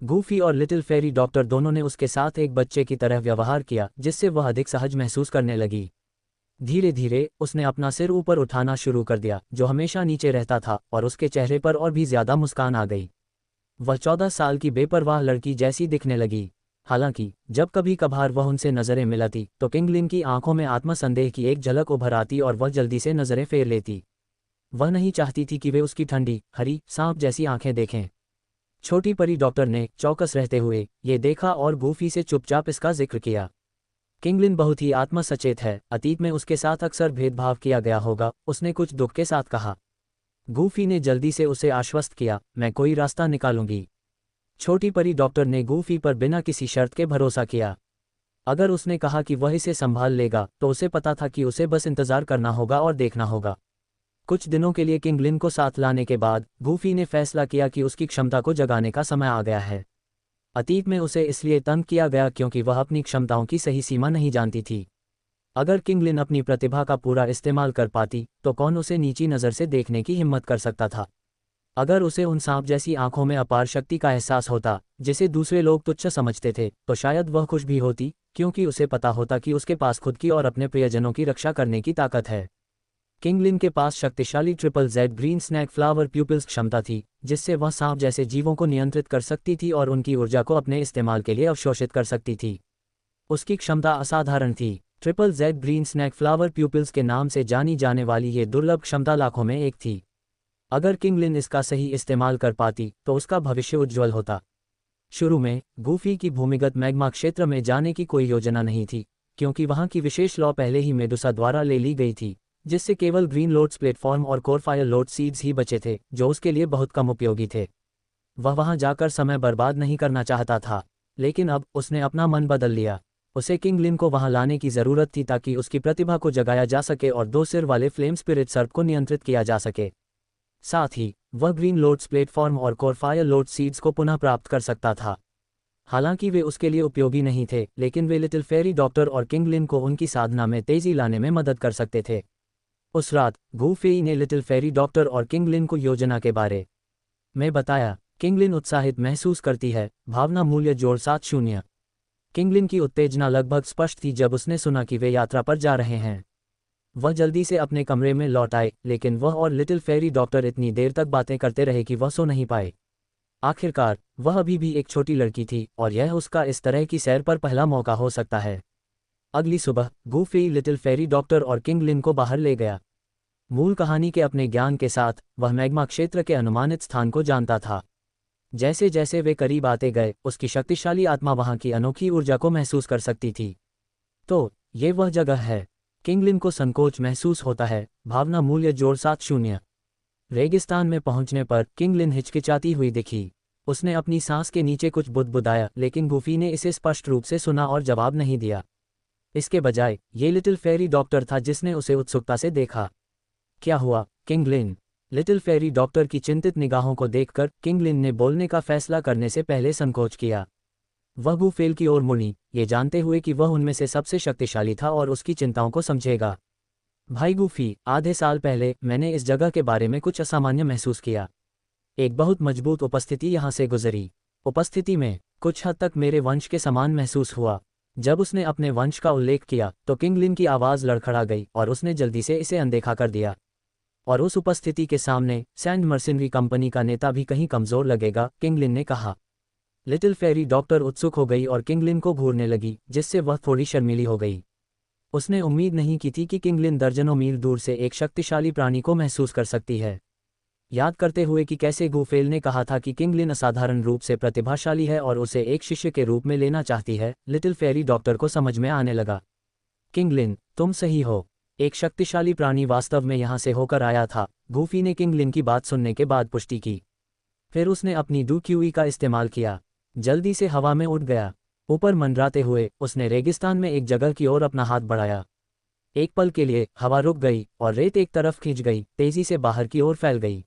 A: गूफी और लिटिल फेरी डॉक्टर दोनों ने उसके साथ एक बच्चे की तरह व्यवहार किया, जिससे वह अधिक सहज महसूस करने लगी। धीरे धीरे उसने अपना सिर ऊपर उठाना शुरू कर दिया, जो हमेशा नीचे रहता था, और उसके चेहरे पर और भी ज्यादा मुस्कान आ गई। वह 14 साल की बेपरवाह लड़की जैसी दिखने लगी। हालांकि जब कभी कभार वह उनसे नजरें मिलाती तो किंगलिन की आंखों में आत्मसंदेह की एक झलक उभर आती और वह जल्दी से नजरें फेर लेती। वह नहीं चाहती थी कि वे उसकी ठंडी, हरी, सांप जैसी आंखें देखें। छोटी परी डॉक्टर ने चौकस रहते हुए ये देखा और गूफी से चुपचाप इसका जिक्र किया। किंगलिन बहुत ही आत्मसचेत है, अतीत में उसके साथ अक्सर भेदभाव किया गया होगा, उसने कुछ दुख के साथ कहा। गूफी ने जल्दी से उसे आश्वस्त किया, मैं कोई रास्ता निकालूंगी। छोटी परी डॉक्टर ने गूफी पर बिना किसी शर्त के भरोसा किया। अगर उसने कहा कि वह इसे संभाल लेगा तो उसे पता था कि उसे बस इंतजार करना होगा और देखना होगा। कुछ दिनों के लिए किंगलिन को साथ लाने के बाद गूफी ने फैसला किया कि उसकी क्षमता को जगाने का समय आ गया है। अतीत में उसे इसलिए तंग किया गया क्योंकि वह अपनी क्षमताओं की सही सीमा नहीं जानती थी। अगर किंगलिन अपनी प्रतिभा का पूरा इस्तेमाल कर पाती तो कौन उसे नीची नज़र से देखने की हिम्मत कर सकता था। अगर उसे उन सांप जैसी आंखों में अपार शक्ति का एहसास होता जिसे दूसरे लोग तुच्छ समझते थे, तो शायद वह खुश भी होती, क्योंकि उसे पता होता कि उसके पास खुद की और अपने प्रियजनों की रक्षा करने की ताकत है। किंगलिन के पास शक्तिशाली triple Z green snake flower pupils क्षमता थी, जिससे वह सांप जैसे जीवों को नियंत्रित कर सकती थी और उनकी ऊर्जा को अपने इस्तेमाल के लिए अवशोषित कर सकती थी। उसकी क्षमता असाधारण थी। Triple Z green snake flower pupils के नाम से जानी जाने वाली ये दुर्लभ क्षमता लाखों में एक थी। अगर किंगलिन इसका सही इस्तेमाल कर पाती तो उसका भविष्य उज्ज्वल होता। शुरू में गूफी की भूमिगत मैग्मा क्षेत्र में जाने की कोई योजना नहीं थी, क्योंकि वहां की विशेष लॉ पहले ही मेडुसा द्वारा ले ली गई थी, जिससे केवल ग्रीन लोड्स प्लेटफॉर्म और कोरफायर लोड सीड्स ही बचे थे, जो उसके लिए बहुत कम उपयोगी थे। वह वहां जाकर समय बर्बाद नहीं करना चाहता था, लेकिन अब उसने अपना मन बदल लिया। उसे किंगलिन को वहां लाने की जरूरत थी ताकि उसकी प्रतिभा को जगाया जा सके और 2 सिर वाले फ्लेम स्पिरिट सर्प को नियंत्रित किया जा सके। साथ ही वह ग्रीन लोड्स प्लेटफॉर्म और कोरफायर लोड सीड्स को पुनः प्राप्त कर सकता था। हालांकि वे उसके लिए उपयोगी नहीं थे, लेकिन वे लिटिल फेरी डॉक्टर और किंग लिन को उनकी साधना में तेजी लाने में मदद कर सकते थे। उस रात गू फेई ने लिटिल फेरी डॉक्टर और किंग लिन को योजना के बारे में बताया। किंग लिन उत्साहित महसूस करती है। भावना मूल्य जोड़ 70। किंग लिन की उत्तेजना लगभग स्पष्ट थी जब उसने सुना कि वे यात्रा पर जा रहे हैं। वह जल्दी से अपने कमरे में लौट आए, लेकिन वह और लिटिल फेरी डॉक्टर इतनी देर तक बातें करते रहे कि वह सो नहीं पाए। आखिरकार वह अभी भी एक छोटी लड़की थी और यह उसका इस तरह की सैर पर पहला मौका हो सकता है। अगली सुबह गू फेई लिटिल फेरी डॉक्टर और किंग लिन को बाहर ले गया। मूल कहानी के अपने ज्ञान के साथ वह मैग्मा क्षेत्र के अनुमानित स्थान को जानता था। जैसे जैसे वे करीब आते गए, उसकी शक्तिशाली आत्मा वहां की अनोखी ऊर्जा को महसूस कर सकती थी। तो ये वह जगह है। किंग लिन को संकोच महसूस होता है। भावना मूल्य जोड़ 70। रेगिस्तान में पहुंचने पर किंग लिन हिचकिचाती हुई दिखी। उसने अपनी सांस के नीचे कुछ बुदबुदाया, लेकिन गूफी ने इसे स्पष्ट रूप से सुना और जवाब नहीं दिया। इसके बजाय ये लिटिल फेरी डॉक्टर था जिसने उसे उत्सुकता से देखा। क्या हुआ, किंग लिन? लिटिल फेरी डॉक्टर की चिंतित निगाहों को देखकर किंग लिन ने बोलने का फैसला करने से पहले संकोच किया। वह गू फेल की ओर मुड़ी, ये जानते हुए कि वह उनमें से सबसे शक्तिशाली था और उसकी चिंताओं को समझेगा। भाई गूफी, आधे साल पहले मैंने इस जगह के बारे में कुछ असामान्य महसूस किया। एक बहुत मजबूत उपस्थिति यहाँ से गुजरी। उपस्थिति में कुछ हद तक मेरे वंश के समान महसूस हुआ। जब उसने अपने वंश का उल्लेख किया तो किंग लिन की आवाज़ लड़खड़ा गई और उसने जल्दी से इसे अनदेखा कर दिया। और उस उपस्थिति के सामने सैंड मर्सिनरी कंपनी का नेता भी कहीं कमज़ोर लगेगा, किंग लिन ने कहा। लिटिल फेरी डॉक्टर उत्सुक हो गई और किंग लिन को घूरने लगी, जिससे वह थोड़ी शर्मीली हो गई। उसने उम्मीद नहीं की थी कि किंग लिन दर्जनों मील दूर से एक शक्तिशाली प्राणी को महसूस कर सकती है। याद करते हुए कि कैसे गूफेल ने कहा था कि किंग लिन असाधारण रूप से प्रतिभाशाली है और उसे एक शिष्य के रूप में लेना चाहती है, लिटिल फेरी डॉक्टर को समझ में आने लगा। किंग लिन, तुम सही हो। एक शक्तिशाली प्राणी वास्तव में यहाँ से होकर आया था। गूफी ने किंग लिन की बात सुनने के बाद पुष्टि की। फिर उसने अपनी डूक्यूई का इस्तेमाल किया। जल्दी से हवा में उड़ गया। ऊपर मंडराते हुए उसने रेगिस्तान में एक जगह की ओर अपना हाथ बढ़ाया। एक पल के लिए हवा रुक गई और रेत एक तरफ खींच गई, तेजी से बाहर की ओर फैल गई।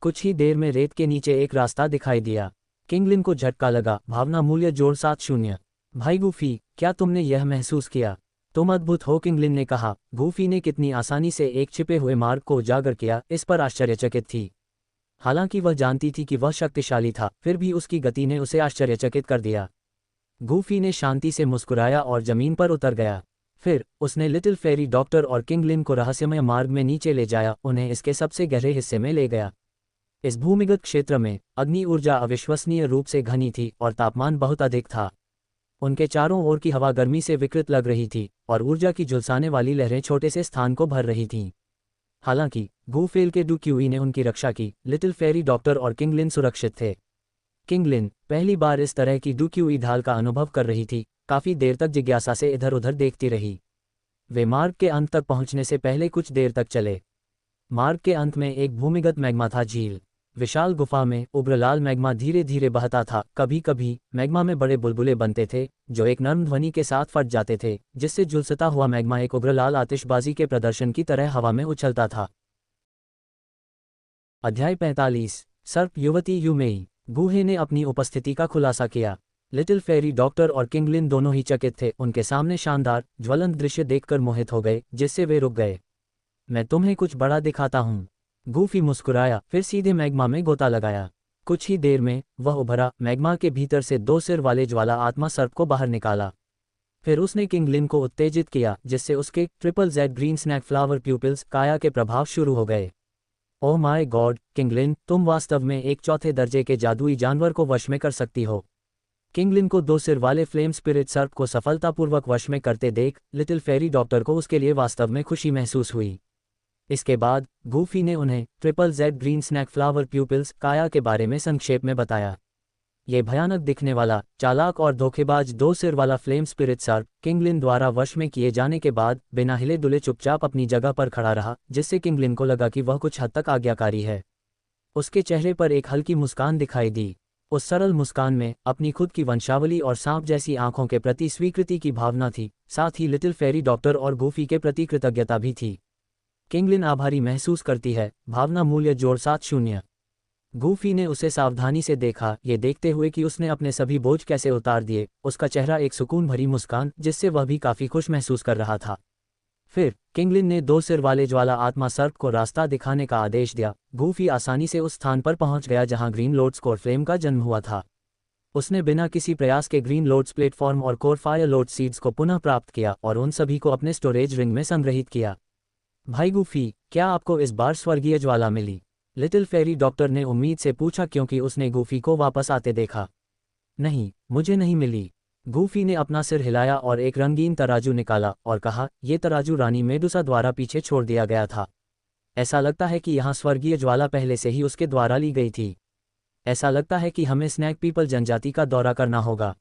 A: कुछ ही देर में रेत के नीचे एक रास्ता दिखाई दिया। किंग लिन को झटका लगा। भावना मूल्य जोड़ 70। भाई गूफी, क्या तुमने यह महसूस किया? तुम अद्भुत हो, किंग लिन ने कहा। गूफी ने कितनी आसानी से एक छिपे हुए मार्ग को उजागर किया, इस पर आश्चर्यचकित थी। हालांकि वह जानती थी कि वह शक्तिशाली था, फिर भी उसकी गति ने उसे आश्चर्यचकित कर दिया। गूफी ने शांति से मुस्कुराया और जमीन पर उतर गया। फिर उसने लिटिल फेरी डॉक्टर और किंग लिन को रहस्यमय मार्ग में नीचे ले जाया, उन्हें इसके सबसे गहरे हिस्से में ले गया। इस भूमिगत क्षेत्र में अग्नि ऊर्जा अविश्वसनीय रूप से घनी थी और तापमान बहुत अधिक था। उनके चारों ओर की हवा गर्मी से विकृत लग रही थी और ऊर्जा की झुलसाने वाली लहरें छोटे से स्थान को भर रही थीं। हालांकि गूफेल के डूक्यूई ने उनकी रक्षा की। लिटिल फेरी डॉक्टर और किंग लिन सुरक्षित थे। किंग लिन पहली बार इस तरह की डूक्यूई ढाल का अनुभव कर रही थी। काफी देर तक जिज्ञासा से इधर उधर देखती रही। वे मार्ग के अंत तक पहुंचने से पहले कुछ देर तक चले। मार्ग के अंत में एक भूमिगत मैग्मा था झील। विशाल गुफा में उब्रलाल मैग्मा धीरे धीरे बहता था। कभी कभी मैग्मा में बड़े बुलबुले बनते थे जो एक नर्म ध्वनि के साथ फट जाते थे, जिससे झुलसता हुआ मैग्मा एक उब्रलाल आतिशबाजी के प्रदर्शन की तरह हवा में उछलता था। अध्याय 45। सर्प युवती यूमेई। गूहे ने अपनी उपस्थिति का खुलासा किया। लिटिल फेरी डॉक्टर और किंग लिन दोनों ही चकित थे। उनके सामने शानदार ज्वलंत दृश्य देखकर मोहित हो गए, जिससे वे रुक गए। मैं तुम्हें कुछ बड़ा दिखाता हूँ। गूफी मुस्कुराया, फिर सीधे मैग्मा में गोता लगाया। कुछ ही देर में वह उभरा। मैग्मा के भीतर से 2 सिर वाले ज्वाला आत्मा सर्प को बाहर निकाला। फिर उसने किंग लिन को उत्तेजित किया, जिससे उसके ZZZ green snake flower pupils काया के प्रभाव शुरू हो गए। Oh my god, King Lin, तुम वास्तव में एक चौथे दर्जे के जादुई जानवर को वश में कर सकती हो। किंग लिन को 2 सिर वाले फ्लेम स्पिरिट सर्प को सफलतापूर्वक वश में करते देख लिटिल फेरी डॉक्टर को उसके लिए वास्तव में खुशी महसूस हुई। इसके बाद गूफी ने उन्हें ZZZ green snake flower pupils काया के बारे में संक्षेप में बताया। ये भयानक दिखने वाला, चालाक और धोखेबाज 2 सिर वाला फ्लेम स्पिरिट सर्प किंग लिन द्वारा वश में किए जाने के बाद बिना हिले डुले चुपचाप अपनी जगह पर खड़ा रहा, जिससे किंग लिन को लगा कि वह कुछ हद तक आज्ञाकारी है। उसके चेहरे पर एक हल्की मुस्कान दिखाई दी। उस सरल मुस्कान में अपनी खुद की वंशावली और सांप जैसी आंखों के प्रति स्वीकृति की भावना थी, साथ ही लिटिल फेरी डॉक्टर और गूफी के प्रति कृतज्ञता भी थी। किंग लिन आभारी महसूस करती है। भावना मूल्य जोड़ 70। गूफी ने उसे सावधानी से देखा, ये देखते हुए कि उसने अपने सभी बोझ कैसे उतार दिए। उसका चेहरा एक सुकून भरी मुस्कान, जिससे वह भी काफी खुश महसूस कर रहा था। फिर किंगलिन ने 2 सिर वाले ज्वाला आत्मा सर्प को रास्ता दिखाने का आदेश दिया। गूफी आसानी से उस स्थान पर पहुंच गया जहां ग्रीन लोड्स कोर फ्लेम का जन्म हुआ था। उसने बिना किसी प्रयास के ग्रीन लोड्स प्लेटफॉर्म और कोर फायर लोड सीड्स को पुनः प्राप्त किया और उन सभी को अपने स्टोरेज रिंग में संग्रहित किया। भाई गूफी, क्या आपको इस बार स्वर्गीय ज्वाला मिली? लिटिल फेरी डॉक्टर ने उम्मीद से पूछा, क्योंकि उसने गूफी को वापस आते देखा। नहीं, मुझे नहीं मिली। गूफी ने अपना सिर हिलाया और एक रंगीन तराजू निकाला और कहा, यह तराजू रानी मेडुसा द्वारा पीछे छोड़ दिया गया था। ऐसा लगता है कि यहाँ स्वर्गीय ज्वाला पहले से ही उसके द्वारा ली गई थी। ऐसा लगता है कि हमें स्नैक पीपल जनजाति का दौरा करना होगा।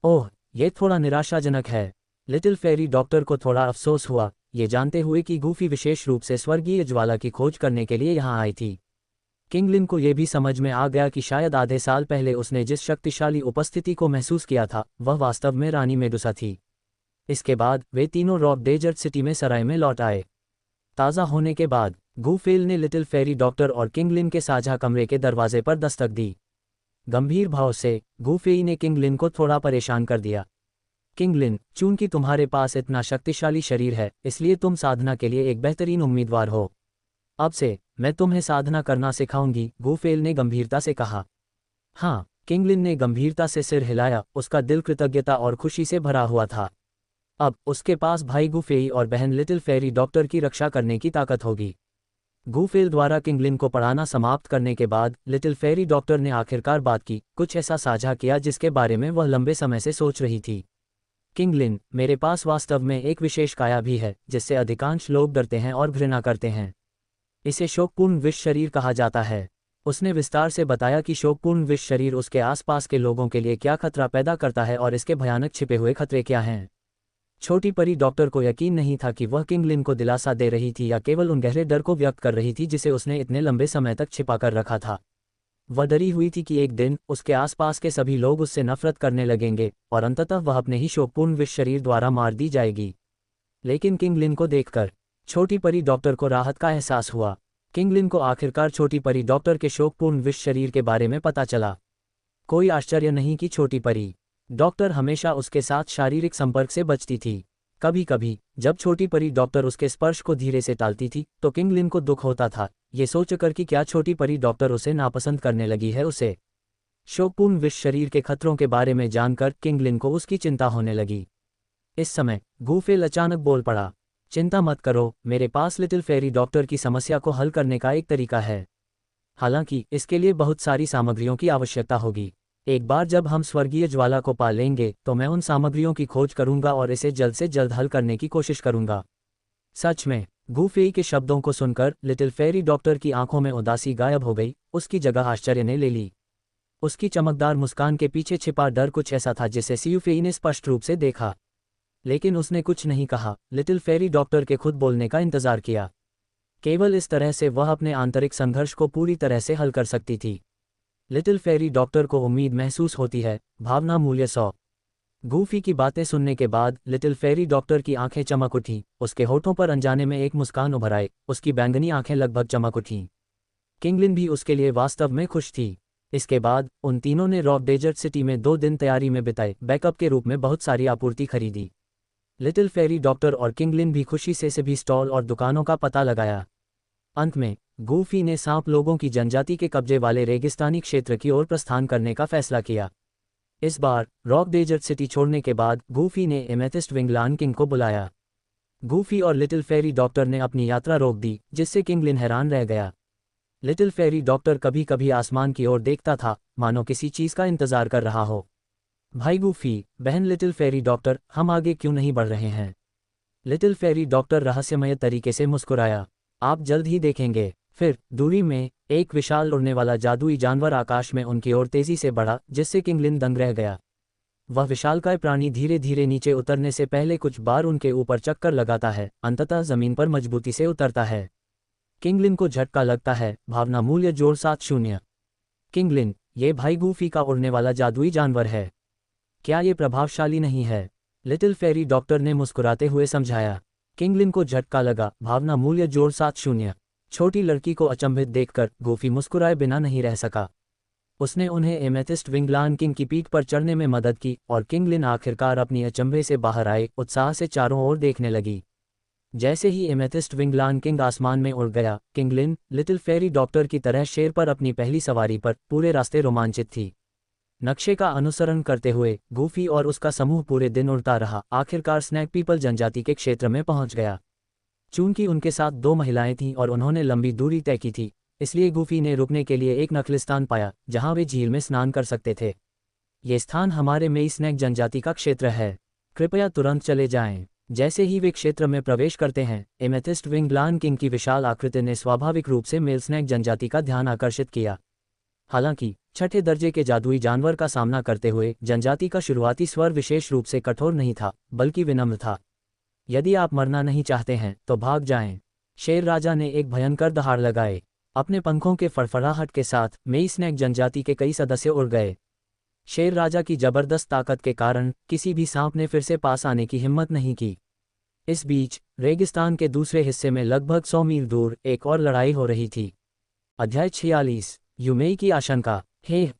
A: ओह, यह थोड़ा निराशाजनक है। लिटिल फेरी डॉक्टर को थोड़ा अफसोस हुआ, ये जानते हुए कि गूफी विशेष रूप से स्वर्गीय ज्वाला की खोज करने के लिए यहाँ आई थी। किंगलिन को यह भी समझ में आ गया कि शायद आधे साल पहले उसने जिस शक्तिशाली उपस्थिति को महसूस किया था, वह वास्तव में रानी मेडुसा थी। इसके बाद वे तीनों रॉक डेजर्ट सिटी में सराय में लौट आए। ताज़ा होने के बाद गूफेल ने लिटिल फेरी डॉक्टर और किंगलिन के साझा कमरे के दरवाजे पर दस्तक दी। गंभीर भाव से गूफेई ने किंगलिन को थोड़ा परेशान कर दिया। किंगलिन, चूंकि तुम्हारे पास इतना शक्तिशाली शरीर है, इसलिए तुम साधना के लिए एक बेहतरीन उम्मीदवार हो। अब से मैं तुम्हें साधना करना सिखाऊंगी, गूफेल ने गंभीरता से कहा। हाँ, किंगलिन ने गंभीरता से सिर हिलाया, उसका दिल कृतज्ञता और खुशी से भरा हुआ था। अब उसके पास भाई गूफेई और बहन लिटिल फेरी डॉक्टर की रक्षा करने की ताकत होगी। गूफेल द्वारा किंगलिन को पढ़ाना समाप्त करने के बाद लिटिल फेरी डॉक्टर ने आखिरकार बात की, कुछ ऐसा साझा किया जिसके बारे में वह लंबे समय से सोच रही थी। किंगलिन, मेरे पास वास्तव में एक विशेष काया भी है, जिससे अधिकांश लोग डरते हैं और घृणा करते हैं। इसे शोकपूर्ण विष शरीर कहा जाता है। उसने विस्तार से बताया कि शोकपूर्ण विष शरीर उसके आसपास के लोगों के लिए क्या खतरा पैदा करता है और इसके भयानक छिपे हुए खतरे क्या हैं। छोटी परी डॉक्टर को यकीन नहीं था कि वह किंगलिन को दिलासा दे रही थी या केवल उन गहरे डर को व्यक्त कर रही थी जिसे उसने इतने लंबे समय तक छिपा कर रखा था। वह डरी हुई थी कि एक दिन उसके आसपास के सभी लोग उससे नफरत करने लगेंगे और अंततः वह अपने ही शोकपूर्ण विष शरीर द्वारा मार दी जाएगी। लेकिन किंगलिन को देखकर छोटी परी डॉक्टर को राहत का एहसास हुआ। किंगलिन को आखिरकार छोटी परी डॉक्टर के शोकपूर्ण विष शरीर के बारे में पता चला। कोई आश्चर्य नहीं कि छोटी परी डॉक्टर हमेशा उसके साथ शारीरिक संपर्क से बचती थी। कभी कभी जब छोटी परी डॉक्टर उसके स्पर्श को धीरे से टालती थी तो किंगलिन को दुख होता था, ये सोचकर कि क्या छोटी परी डॉक्टर उसे नापसंद करने लगी है। उसे शोकपूर्ण विष शरीर के खतरों के बारे में जानकर किंगलिन को उसकी चिंता होने लगी। इस समय गूफेल अचानक बोल पड़ा, चिंता मत करो, मेरे पास लिटिल फेरी डॉक्टर की समस्या को हल करने का एक तरीका है। हालांकि इसके लिए बहुत सारी सामग्रियों की आवश्यकता होगी। एक बार जब हम स्वर्गीय ज्वाला को पा लेंगे तो मैं उन सामग्रियों की खोज करूंगा और इसे जल्द से जल्द हल करने की कोशिश करूंगा। सच में? गूफेई के शब्दों को सुनकर लिटिल फेरी डॉक्टर की आंखों में उदासी गायब हो गई, उसकी जगह आश्चर्य ने ले ली। उसकी चमकदार मुस्कान के पीछे छिपा डर कुछ ऐसा था जिसे सियुफेई ने स्पष्ट रूप से देखा। लेकिन उसने कुछ नहीं कहा, लिटिल फेरी डॉक्टर के खुद बोलने का इंतजार किया। केवल इस तरह से वह अपने आंतरिक संघर्ष को पूरी तरह से हल कर सकती थी। लिटिल फेरी डॉक्टर को उम्मीद महसूस होती है, भावना मूल्य 100। गूफी की बातें सुनने के बाद लिटिल फेरी डॉक्टर की आंखें चमक उठीं, उसके होठों पर अनजाने में एक मुस्कान उभर आए, उसकी बैंगनी आंखें लगभग चमक उठीं। किंगलिन भी उसके लिए वास्तव में खुश थी। इसके बाद उन तीनों ने रॉक डेजर्ट सिटी में 2 दिन तैयारी में बिताए, बैकअप के रूप में बहुत सारी आपूर्ति खरीदी। लिटिल फेरी डॉक्टर और किंगलिन भी खुशी से सभी स्टॉल और दुकानों का पता लगाया। अंत में गूफी ने सांप लोगों की जनजाति के कब्जे वाले रेगिस्तानी क्षेत्र की ओर प्रस्थान करने का फैसला किया। इस बार रॉक डेजर्ट सिटी छोड़ने के बाद गूफी ने एमेथिस्ट विंगलान किंग को बुलाया। गूफी और लिटिल फेरी डॉक्टर ने अपनी यात्रा रोक दी, जिससे किंगलिन हैरान रह गया। लिटिल फेरी डॉक्टर कभी कभी आसमान की ओर देखता था, मानो किसी चीज का इंतजार कर रहा हो। भाई गूफी, बहन लिटिल फेरी डॉक्टर, हम आगे क्यों नहीं बढ़ रहे हैं? लिटिल फेरी डॉक्टर रहस्यमय तरीके से मुस्कुराया। आप जल्द ही देखेंगे। फिर दूरी में एक विशाल उड़ने वाला जादुई जानवर आकाश में उनकी ओर तेजी से बढ़ा, जिससे किंगलिन दंग रह गया। वह विशालकाय प्राणी धीरे धीरे नीचे उतरने से पहले कुछ बार उनके ऊपर चक्कर लगाता है, अंततः जमीन पर मजबूती से उतरता है। किंगलिन को झटका लगता है, भावना मूल्य जोड़ 70। किंगलिन, ये भाई गूफी का उड़ने वाला जादुई जानवर है। क्या ये प्रभावशाली नहीं है? लिटिल फेरी डॉक्टर ने मुस्कुराते हुए समझाया। किंगलिन को झटका लगा, भावना मूल्य जोड़ 70। छोटी लड़की को अचंभित देखकर गूफी मुस्कुराए बिना नहीं रह सका। उसने उन्हें एमेथिस्ट विंगलान किंग की पीठ पर चढ़ने में मदद की और किंगलिन आखिरकार अपनी अचंभे से बाहर आए, उत्साह से चारों ओर देखने लगी। जैसे ही एमेथिस्ट विंगलान किंग आसमान में उड़ गया, किंगलिन लिटिल फेरी डॉक्टर की तरह शेर पर अपनी पहली सवारी पर पूरे रास्ते रोमांचित थी। नक्शे का अनुसरण करते हुए गूफी और उसका समूह पूरे दिन उड़ता रहा, आखिरकार स्नैक पीपल जनजाति के क्षेत्र में पहुंच गया। चूंकि उनके साथ 2 महिलाएं थीं और उन्होंने लंबी दूरी तय की थी, इसलिए गूफी ने रुकने के लिए एक नखलिस्तान पाया जहां वे झील में स्नान कर सकते थे। ये स्थान हमारे मेई स्नैक जनजाति का क्षेत्र है, कृपया तुरंत चले जाएं। जैसे ही वे क्षेत्र में प्रवेश करते हैं, एमेथिस्ट विंगलान किंग की विशाल आकृति ने स्वाभाविक रूप से मेल स्नैक जनजाति का ध्यान आकर्षित किया। हालांकि छठे दर्जे के जादुई जानवर का सामना करते हुए जनजाति का शुरुआती स्वर विशेष रूप से कठोर नहीं था, बल्कि विनम्र था। यदि आप मरना नहीं चाहते हैं तो भाग जाएं। शेर राजा ने एक भयंकर दहाड़ लगाए। अपने पंखों के फड़फड़ाहट के साथ मेई स्नैक जनजाति के कई सदस्य उड़ गए। शेर राजा की जबरदस्त ताकत के कारण किसी भी सांप ने फिर से पास आने की हिम्मत नहीं की। इस बीच रेगिस्तान के दूसरे हिस्से में लगभग 100 मील दूर एक और लड़ाई हो रही थी। अध्याय 46 यूमेई की आशंका।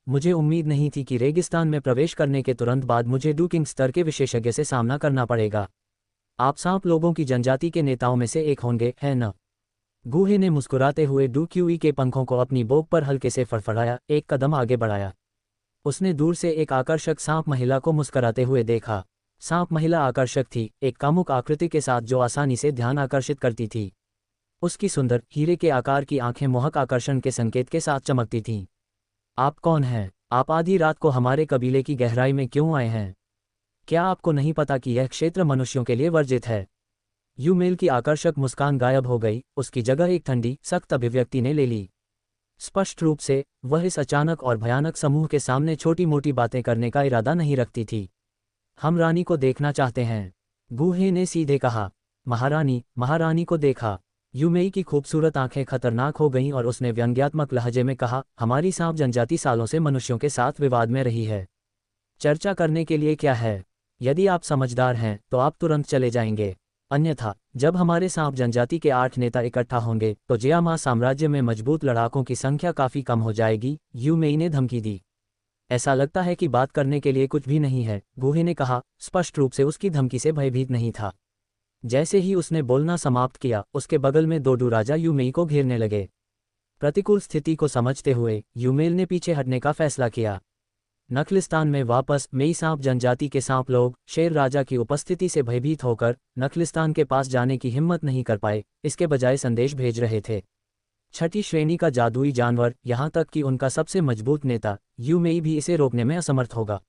A: मुझे उम्मीद नहीं थी कि रेगिस्तान में प्रवेश करने के तुरंत बाद मुझे डूकिंग स्तर के विशेषज्ञ से सामना करना पड़ेगा। आप सांप लोगों की जनजाति के नेताओं में से एक होंगे, है न? गूहे ने मुस्कुराते हुए डूक्यूई के पंखों को अपनी बोक पर हल्के से फड़फड़ाया, एक कदम आगे बढ़ाया। उसने दूर से एक आकर्षक सांप महिला को मुस्कुराते हुए देखा। सांप महिला आकर्षक थी, एक कामुक आकृति के साथ जो आसानी से ध्यान आकर्षित करती थी। उसकी सुंदर हीरे के आकार की आंखें मोहक आकर्षण के संकेत के साथ चमकती थीं। आप कौन हैं? आप आधी रात को हमारे कबीले की गहराई में क्यों आए हैं? क्या आपको नहीं पता कि यह क्षेत्र मनुष्यों के लिए वर्जित है? यूमेल की आकर्षक मुस्कान गायब हो गई, उसकी जगह एक ठंडी, सख्त अभिव्यक्ति ने ले ली। स्पष्ट रूप से वह इस अचानक और भयानक समूह के सामने छोटी मोटी बातें करने का इरादा नहीं रखती थी। हम रानी को देखना चाहते हैं, गूहे ने सीधे कहा। महारानी को देखा। यूमेई की खूबसूरत आंखें खतरनाक हो गईं और उसने व्यंग्यात्मक लहजे में कहा, हमारी सांप जनजाति सालों से मनुष्यों के साथ विवाद में रही है। चर्चा करने के लिए क्या है? यदि आप समझदार हैं तो आप तुरंत चले जाएंगे, अन्यथा जब हमारे सांप जनजाति के 8 नेता इकट्ठा होंगे तो जियामा साम्राज्य में मजबूत लड़ाकों की संख्या काफी कम हो जाएगी, यूमेई ने धमकी दी। ऐसा लगता है कि बात करने के लिए कुछ भी नहीं है, गूहे ने कहा, स्पष्ट रूप से उसकी धमकी से भयभीत नहीं था। जैसे ही उसने बोलना समाप्त किया, उसके बगल में 2 राजा यूमेई को घेरने लगे। प्रतिकूल स्थिति को समझते हुए यूमेल ने पीछे हटने का फैसला किया। नखलिस्तान में वापस मेई सांप जनजाति के सांप लोग शेर राजा की उपस्थिति से भयभीत होकर नखलिस्तान के पास जाने की हिम्मत नहीं कर पाए, इसके बजाय संदेश भेज रहे थे। छठी श्रेणी का जादुई जानवर, यहाँ तक कि उनका सबसे मजबूत नेता यूमेई भी इसे रोकने में असमर्थ होगा।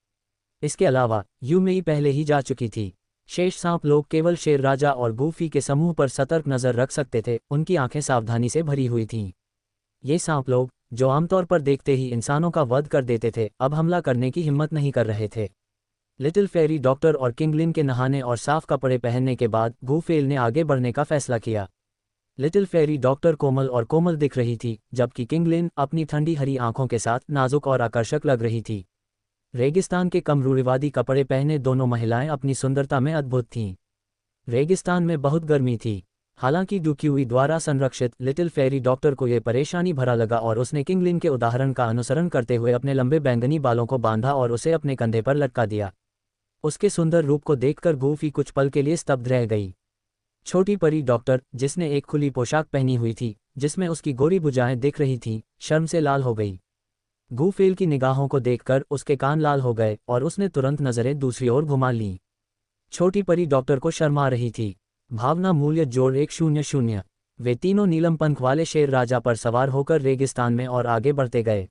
A: इसके अलावा यूमेई पहले ही जा चुकी थी। शेष सांप लोग केवल शेर राजा और गूफी के समूह पर सतर्क नजर रख सकते थे, उनकी आंखें सावधानी से भरी हुई थीं। ये सांप लोग, जो आमतौर पर देखते ही इंसानों का वध कर देते थे, अब हमला करने की हिम्मत नहीं कर रहे थे। लिटिल फेरी डॉक्टर और किंगलिन के नहाने और साफ कपड़े पहनने के बाद गूफेल ने आगे बढ़ने का फैसला किया। लिटिल फेरी डॉक्टर कोमल दिख रही थी, जबकि किंगलिन अपनी ठंडी हरी आंखों के साथ नाजुक और आकर्षक लग रही थी। रेगिस्तान के कम रूढ़िवादी कपड़े पहने दोनों महिलाएं अपनी सुंदरता में अद्भुत थीं। रेगिस्तान में बहुत गर्मी थी। हालांकि डूक्यूई द्वारा संरक्षित लिटिल फेरी डॉक्टर को यह परेशानी भरा लगा और उसने किंगलिन के उदाहरण का अनुसरण करते हुए अपने लंबे बैंगनी बालों को बांधा और उसे अपने कंधे पर लटका दिया। उसके सुंदर रूप को देखकर गूफी कुछ पल के लिए स्तब्ध रह गई। छोटी परी डॉक्टर, जिसने एक खुली पोशाक पहनी हुई थी जिसमें उसकी गोरी भुजाएं दिख रही थीं, शर्म से लाल हो गई। गूफेल की निगाहों को देखकर उसके कान लाल हो गए और उसने तुरंत नजरें दूसरी ओर घुमा लीं। छोटी परी डॉक्टर को शर्मा रही थी। भावना मूल्य जोड़ 100। वे तीनों नीलम पंख वाले शेर राजा पर सवार होकर रेगिस्तान में और आगे बढ़ते गए।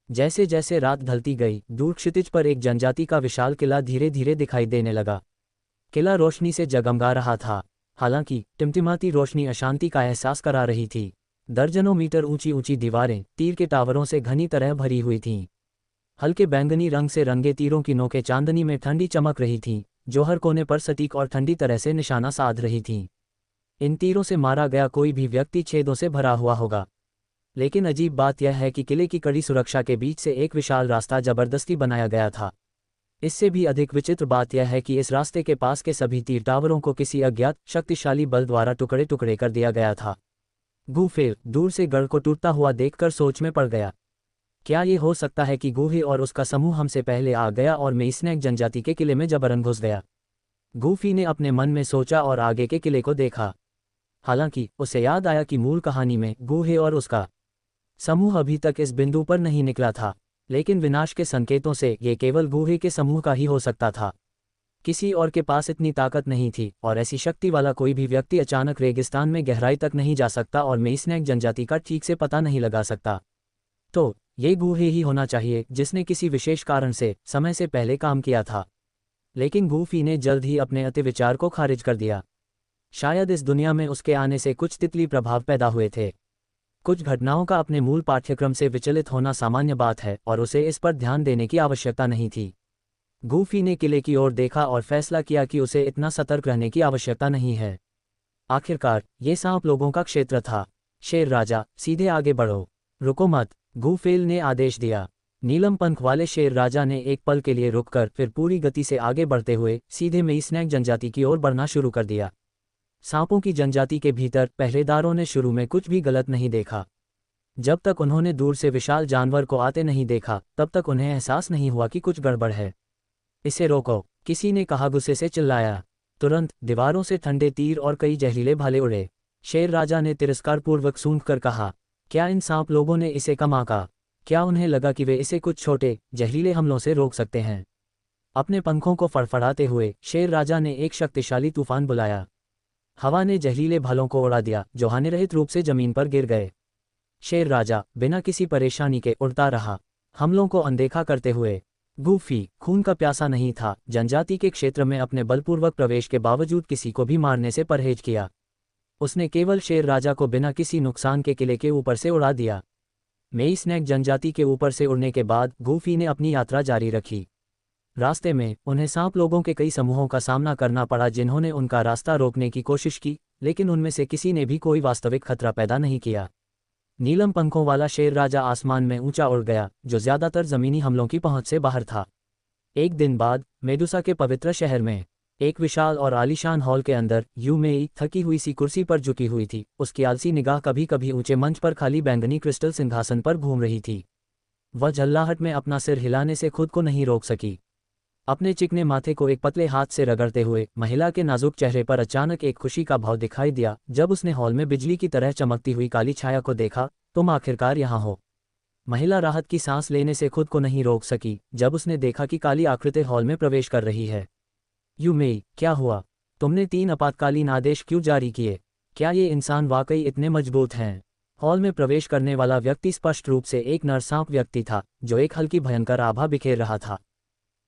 A: जैसे जैसे रात ढलती गई, दूर क्षितिज पर एक जनजाति का विशाल किला धीरे धीरे दिखाई देने लगा। किला रोशनी से जगमगा रहा था, हालांकि टिमटिमाती रोशनी अशांति का एहसास करा रही थी। दर्जनों मीटर ऊंची ऊंची दीवारें तीर के टावरों से घनी तरह भरी हुई थीं। हल्के बैंगनी रंग से रंगे तीरों की नोकें चांदनी में ठंडी चमक रही थीं, जो हर कोने पर सटीक और ठंडी तरह से निशाना साध रही थीं। इन तीरों से मारा गया कोई भी व्यक्ति छेदों से भरा हुआ होगा। लेकिन अजीब बात यह है कि किले की कड़ी सुरक्षा के बीच से एक विशाल रास्ता जबरदस्ती बनाया गया था। इससे भी अधिक विचित्र बात यह है कि इस रास्ते के पास के सभी तीर टावरों को किसी अज्ञात शक्तिशाली बल द्वारा टुकड़े टुकड़े कर दिया गया था। गूफेल दूर से गढ़ को टूटता हुआ देखकर सोच में पड़ गया। क्या ये हो सकता है कि गूही और उसका समूह हमसे पहले आ गया और मैं स्नैक जनजाति के किले में जबरन घुस गया? गूफी ने अपने मन में सोचा और आगे के किले को देखा। हालांकि उसे याद आया कि मूल कहानी में गूहे और उसका समूह अभी तक इस बिंदु पर नहीं निकला था, लेकिन विनाश के संकेतों से ये केवल गूहे के समूह का ही हो सकता था। किसी और के पास इतनी ताकत नहीं थी और ऐसी शक्ति वाला कोई भी व्यक्ति अचानक रेगिस्तान में गहराई तक नहीं जा सकता और मैं स्नैक जनजाति का ठीक से पता नहीं लगा सकता। तो ये गूहे ही होना चाहिए जिसने किसी विशेष कारण से समय से पहले काम किया था। लेकिन गूफी ने जल्द ही अपने अति विचार को खारिज कर दिया। शायद इस दुनिया में उसके आने से कुछ तितली प्रभाव पैदा हुए थे। कुछ घटनाओं का अपने मूल पाठ्यक्रम से विचलित होना सामान्य बात है और उसे इस पर ध्यान देने की आवश्यकता नहीं थी। गूफी ने किले की ओर देखा और फैसला किया कि उसे इतना सतर्क रहने की आवश्यकता नहीं है। आखिरकार ये सांप लोगों का क्षेत्र था। शेर राजा, सीधे आगे बढ़ो, रुको मत, गूफेल ने आदेश दिया। नीलम पंख वाले शेर राजा ने एक पल के लिए रुककर फिर पूरी गति से आगे बढ़ते हुए सीधे में स्नैक जनजाति की ओर बढ़ना शुरू कर दिया। सांपों की जनजाति के भीतर पहरेदारों ने शुरू में कुछ भी गलत नहीं देखा। जब तक उन्होंने दूर से विशाल जानवर को आते नहीं देखा तब तक उन्हें एहसास नहीं हुआ कि कुछ गड़बड़ है। इसे रोको, किसी ने कहा गुस्से से चिल्लाया। तुरंत दीवारों से ठंडे तीर और कई जहरीले भाले उड़े। शेर राजा ने तिरस्कारपूर्वक सूंघकर कहा, क्या इन सांप लोगों ने इसे कम आंका? क्या उन्हें लगा कि वे इसे कुछ छोटे जहरीले हमलों से रोक सकते हैं? अपने पंखों को फड़फड़ाते हुए शेर राजा ने एक शक्तिशाली तूफान बुलाया। हवा ने जहरीले भालों को उड़ा दिया जो हानिरहित रूप से जमीन पर गिर गए। शेर राजा बिना किसी परेशानी के उड़ता रहा, हमलों को अनदेखा करते हुए। गूफी खून का प्यासा नहीं था। जनजाति के क्षेत्र में अपने बलपूर्वक प्रवेश के बावजूद किसी को भी मारने से परहेज किया। उसने केवल शेर राजा को बिना किसी नुकसान के किले के ऊपर से उड़ा दिया। मेई स्नैक जनजाति के ऊपर से उड़ने के बाद गूफी ने अपनी यात्रा जारी रखी। रास्ते में उन्हें सांप लोगों के कई समूहों का सामना करना पड़ा जिन्होंने उनका रास्ता रोकने की कोशिश की, लेकिन उनमें से किसी ने भी कोई वास्तविक खतरा पैदा नहीं किया। नीलम पंखों वाला शेर राजा आसमान में ऊंचा उड़ गया, जो ज्यादातर जमीनी हमलों की पहुंच से बाहर था। एक दिन बाद मेडुसा के पवित्र शहर में एक विशाल और आलीशान हॉल के अंदर यूमेई थकी हुई सी कुर्सी पर झुकी हुई थी। उसकी आलसी निगाह कभी कभी ऊंचे मंच पर खाली बैंगनी क्रिस्टल सिंहासन पर घूम रही थी। वह झल्लाहट में अपना सिर हिलाने से खुद को नहीं रोक सकी। अपने चिकने माथे को एक पतले हाथ से रगड़ते हुए महिला के नाजुक चेहरे पर अचानक एक खुशी का भाव दिखाई दिया। जब उसने हॉल में बिजली की तरह चमकती हुई काली छाया को देखा, तुम आखिरकार यहाँ हो। महिला राहत की सांस लेने से खुद को नहीं रोक सकी जब उसने देखा कि काली आकृति हॉल में प्रवेश कर रही है। यूमेई, क्या हुआ? तुमने 3 आपातकालीन आदेश क्यों जारी किए? क्या ये इंसान वाकई इतने मजबूत हैं? हॉल में प्रवेश करने वाला व्यक्ति स्पष्ट रूप से एक नरसांप व्यक्ति था जो एक हल्की भयंकर आभा बिखेर रहा था।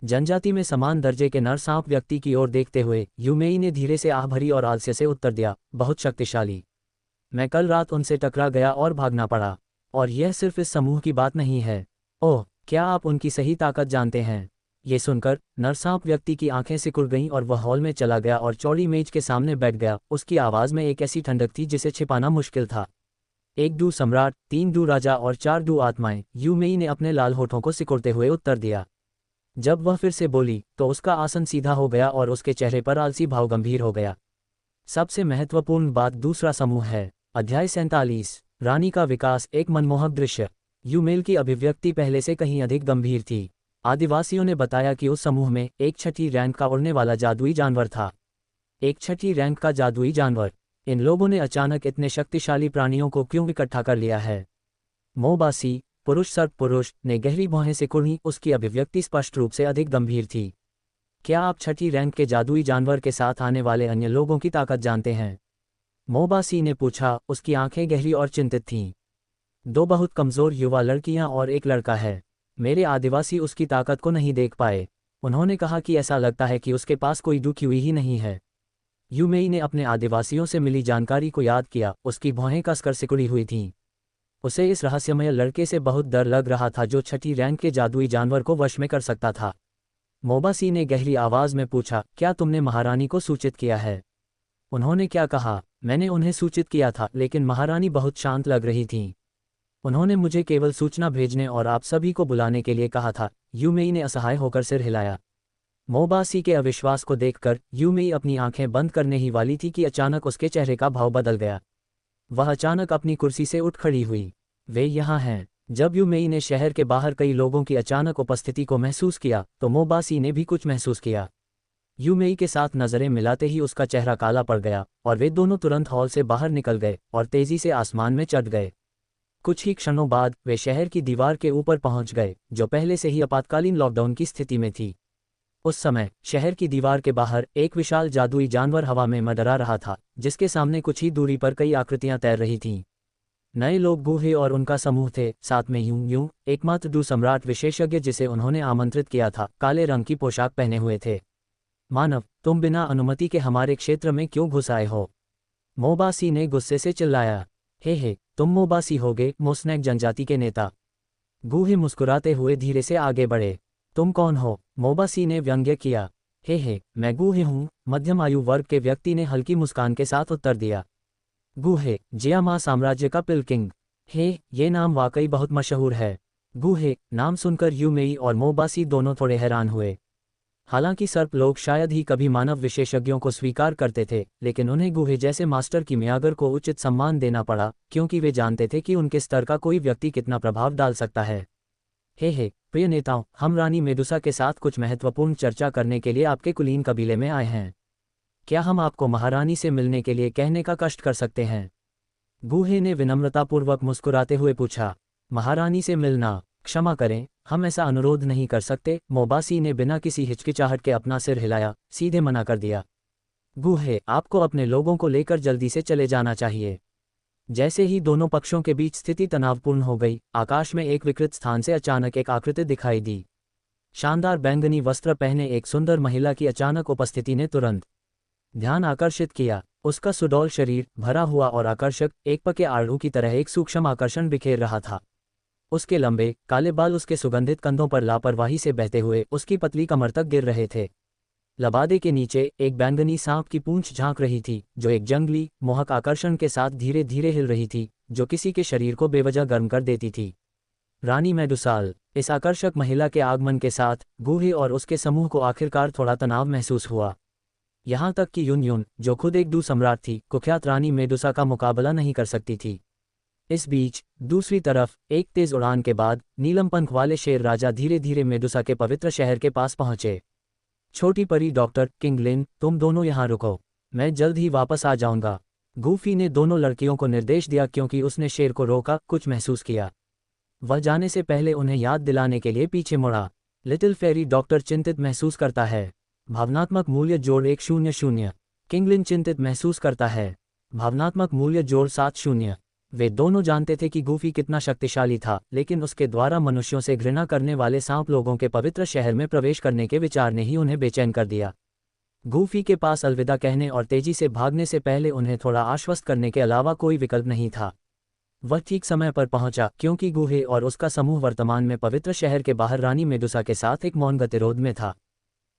A: जनजाति में समान दर्जे के नरसांप व्यक्ति की ओर देखते हुए यूमेई ने धीरे से आह भरी और आलस्य से उत्तर दिया, बहुत शक्तिशाली। मैं कल रात उनसे टकरा गया और भागना पड़ा। और यह सिर्फ इस समूह की बात नहीं है। ओह, क्या आप उनकी सही ताकत जानते हैं? ये सुनकर नरसांप व्यक्ति की आंखें सिकुड़ गईं और वह हॉल में चला गया और चौड़ी मेज के सामने बैठ गया। उसकी आवाज में एक ऐसी ठंडक थी जिसे छिपाना मुश्किल था। 1 डू सम्राट, 3 डू राजा और 4 डू आत्माएं, यूमेई ने अपने लाल होठों को सिकुड़ते हुए उत्तर दिया। जब वह फिर से बोली तो उसका आसन सीधा हो गया और उसके चेहरे पर आलसी भाव गंभीर हो गया। सबसे महत्वपूर्ण बात दूसरा समूह है। अध्याय 47, रानी का विकास। एक मनमोहक दृश्य। यूमेल की अभिव्यक्ति पहले से कहीं अधिक गंभीर थी। आदिवासियों ने बताया कि उस समूह में एक 6ठी रैंक का उड़ने वाला जादुई जानवर था। एक 6ठी रैंक का जादुई जानवर। इन लोगों ने अचानक इतने शक्तिशाली प्राणियों को क्यों इकट्ठा कर लिया है? मोबासी, पुरुष सर्प पुरुष, ने गहरी भौहें सिकुड़ी। उसकी अभिव्यक्ति स्पष्ट रूप से अधिक गंभीर थी। क्या आप 6ठी रैंक के जादुई जानवर के साथ आने वाले अन्य लोगों की ताकत जानते हैं? मोबासी ने पूछा। उसकी आंखें गहरी और चिंतित थीं। 2 बहुत कमजोर युवा लड़कियां और एक लड़का है। मेरे आदिवासी उसकी ताकत को नहीं देख पाए। उन्होंने कहा कि ऐसा लगता है कि उसके पास कोई डुक्यूई ही नहीं है। यूमेई ने अपने आदिवासियों से मिली जानकारी को याद किया। उसकी भौहें कसकर सिकुड़ी हुई थीं। उसे इस रहस्यमय लड़के से बहुत डर लग रहा था जो 6ठी रैंक के जादुई जानवर को वश में कर सकता था। मोबासी ने गहरी आवाज में पूछा, क्या तुमने महारानी को सूचित किया है? उन्होंने क्या कहा? मैंने उन्हें सूचित किया था, लेकिन महारानी बहुत शांत लग रही थीं। उन्होंने मुझे केवल सूचना भेजने और आप सभी को बुलाने के लिए कहा था। यूमेई ने असहाय होकर सिर हिलाया। मोबासी के अविश्वास को देखकर यूमेई अपनी आंखें बंद करने ही वाली थी कि अचानक उसके चेहरे का भाव बदल गया। वह अचानक अपनी कुर्सी से उठ खड़ी हुई। वे यहाँ हैं। जब यूमेई ने शहर के बाहर कई लोगों की अचानक उपस्थिति को महसूस किया तो मोबासी ने भी कुछ महसूस किया। यूमेई के साथ नजरें मिलाते ही उसका चेहरा काला पड़ गया और वे दोनों तुरंत हॉल से बाहर निकल गए और तेजी से आसमान में चढ़ गए। कुछ ही क्षणों बाद वे शहर की दीवार के ऊपर पहुंच गए, जो पहले से ही आपातकालीन लॉकडाउन की स्थिति में थी। उस समय शहर की दीवार के बाहर एक विशाल जादुई जानवर हवा में मंडरा रहा था, जिसके सामने कुछ ही दूरी पर कई आकृतियां तैर रही थीं। नए लोग गूहे और उनका समूह थे, साथ में यूं एकमात्र डू सम्राट विशेषज्ञ जिसे उन्होंने आमंत्रित किया था, काले रंग की पोशाक पहने हुए थे। मानव, तुम बिना अनुमति के हमारे क्षेत्र में क्यों घुस आए हो? मोबासी ने गुस्से से चिल्लाया। हे, तुम मोबासी होगे, मोस्नैक जनजाति के नेता। गूहे मुस्कुराते हुए धीरे से आगे बढ़े। तुम कौन हो? मोबासी ने व्यंग्य किया। हे, मैं गूहे हूँ, मध्यम आयु वर्ग के व्यक्ति ने हल्की मुस्कान के साथ उत्तर दिया। गूहे, जियामा साम्राज्य का पिलकिंग। ये नाम वाकई बहुत मशहूर है। गूहे नाम सुनकर यूमेई और मोबासी दोनों थोड़े हैरान हुए। हालांकि सर्प लोग शायद ही कभी मानव विशेषज्ञों को स्वीकार करते थे, लेकिन उन्हें गूहे जैसे मास्टर की मियागर को उचित सम्मान देना पड़ा, क्योंकि वे जानते थे कि उनके स्तर का कोई व्यक्ति कितना प्रभाव डाल सकता है। हे प्रिय नेताओं, हम रानी मेडुसा के साथ कुछ महत्वपूर्ण चर्चा करने के लिए आपके कुलीन कबीले में आए हैं। क्या हम आपको महारानी से मिलने के लिए कहने का कष्ट कर सकते हैं? गूहे ने विनम्रतापूर्वक मुस्कुराते हुए पूछा। महारानी से मिलना? क्षमा करें, हम ऐसा अनुरोध नहीं कर सकते। मोबासी ने बिना किसी हिचकिचाहट के अपना सिर हिलाया, सीधे मना कर दिया। गूहे, आपको अपने लोगों को लेकर जल्दी से चले जाना चाहिए। जैसे ही दोनों पक्षों के बीच स्थिति तनावपूर्ण हो गई, आकाश में एक विकृत स्थान से अचानक एक आकृति दिखाई दी। शानदार बैंगनी वस्त्र पहने एक सुंदर महिला की अचानक उपस्थिति ने तुरंत ध्यान आकर्षित किया। उसका सुडौल शरीर, भरा हुआ और आकर्षक, एक पके आड़ू की तरह एक सूक्ष्म आकर्षण बिखेर रहा था। उसके लंबे काले बाल उसके सुगंधित कंधों पर लापरवाही से बहते हुए उसकी पतली कमर तक गिर रहे थे। लबादे के नीचे एक बैंगनी सांप की पूंछ झांक रही थी, जो एक जंगली मोहक आकर्षण के साथ धीरे धीरे हिल रही थी, जो किसी के शरीर को बेवजह गर्म कर देती थी। रानी मेडुसाल। इस आकर्षक महिला के आगमन के साथ गूहे और उसके समूह को आखिरकार थोड़ा तनाव महसूस हुआ। यहाँ तक कि यून, जो खुद एक डू सम्राट थी, कुख्यात रानी मेडुसा का मुकाबला नहीं कर सकती थी। इस बीच दूसरी तरफ एक तेज उड़ान के बाद नीलम पंख वाले शेर राजा धीरे धीरे मेडुसा के पवित्र शहर के पास पहुंचे। छोटी परी डॉक्टर किंगलिन, तुम दोनों यहाँ रुको, मैं जल्द ही वापस आ जाऊंगा। गूफी ने दोनों लड़कियों को निर्देश दिया, क्योंकि उसने शेर को रोका, कुछ महसूस किया। वह जाने से पहले उन्हें याद दिलाने के लिए पीछे मुड़ा। लिटिल फेरी डॉक्टर चिंतित महसूस करता है। भावनात्मक मूल्य जोड़ 100। किंगलिन चिंतित महसूस करता है। भावनात्मक मूल्य जोड़ 70। वे दोनों जानते थे कि गूफी कितना शक्तिशाली था, लेकिन उसके द्वारा मनुष्यों से घृणा करने वाले सांप लोगों के पवित्र शहर में प्रवेश करने के विचार ने ही उन्हें बेचैन कर दिया। गूफी के पास अलविदा कहने और तेजी से भागने से पहले उन्हें थोड़ा आश्वस्त करने के अलावा कोई विकल्प नहीं था। वह ठीक समय पर पहुंचा, क्योंकि गूहे और उसका समूह वर्तमान में पवित्र शहर के बाहर रानी मेडुसा के साथ एक मौन गतिरोध में था।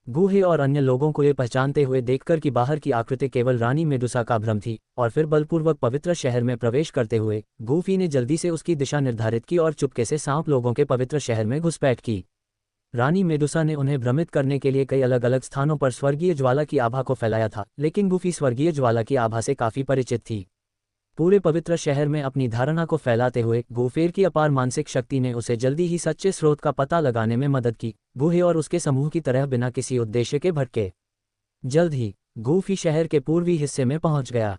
A: गूहे और अन्य लोगों को ये पहचानते हुए देखकर कि बाहर की आकृति केवल रानी मेडुसा का भ्रम थी, और फिर बलपूर्वक पवित्र शहर में प्रवेश करते हुए गूफी ने जल्दी से उसकी दिशा निर्धारित की और चुपके से सांप लोगों के पवित्र शहर में घुसपैठ की। रानी मेडुसा ने उन्हें भ्रमित करने के लिए कई अलग अलग स्थानों पर स्वर्गीय ज्वाला की आभा को फैलाया था, लेकिन गूफी स्वर्गीय ज्वाला की आभा से काफी परिचित थी। पूरे पवित्र शहर में अपनी धारणा को फैलाते हुए गूफेर की अपार मानसिक शक्ति ने उसे जल्दी ही सच्चे स्रोत का पता लगाने में मदद की, गूहे और उसके समूह की तरह बिना किसी उद्देश्य के भटके। जल्द ही गूफी शहर के पूर्वी हिस्से में पहुंच गया।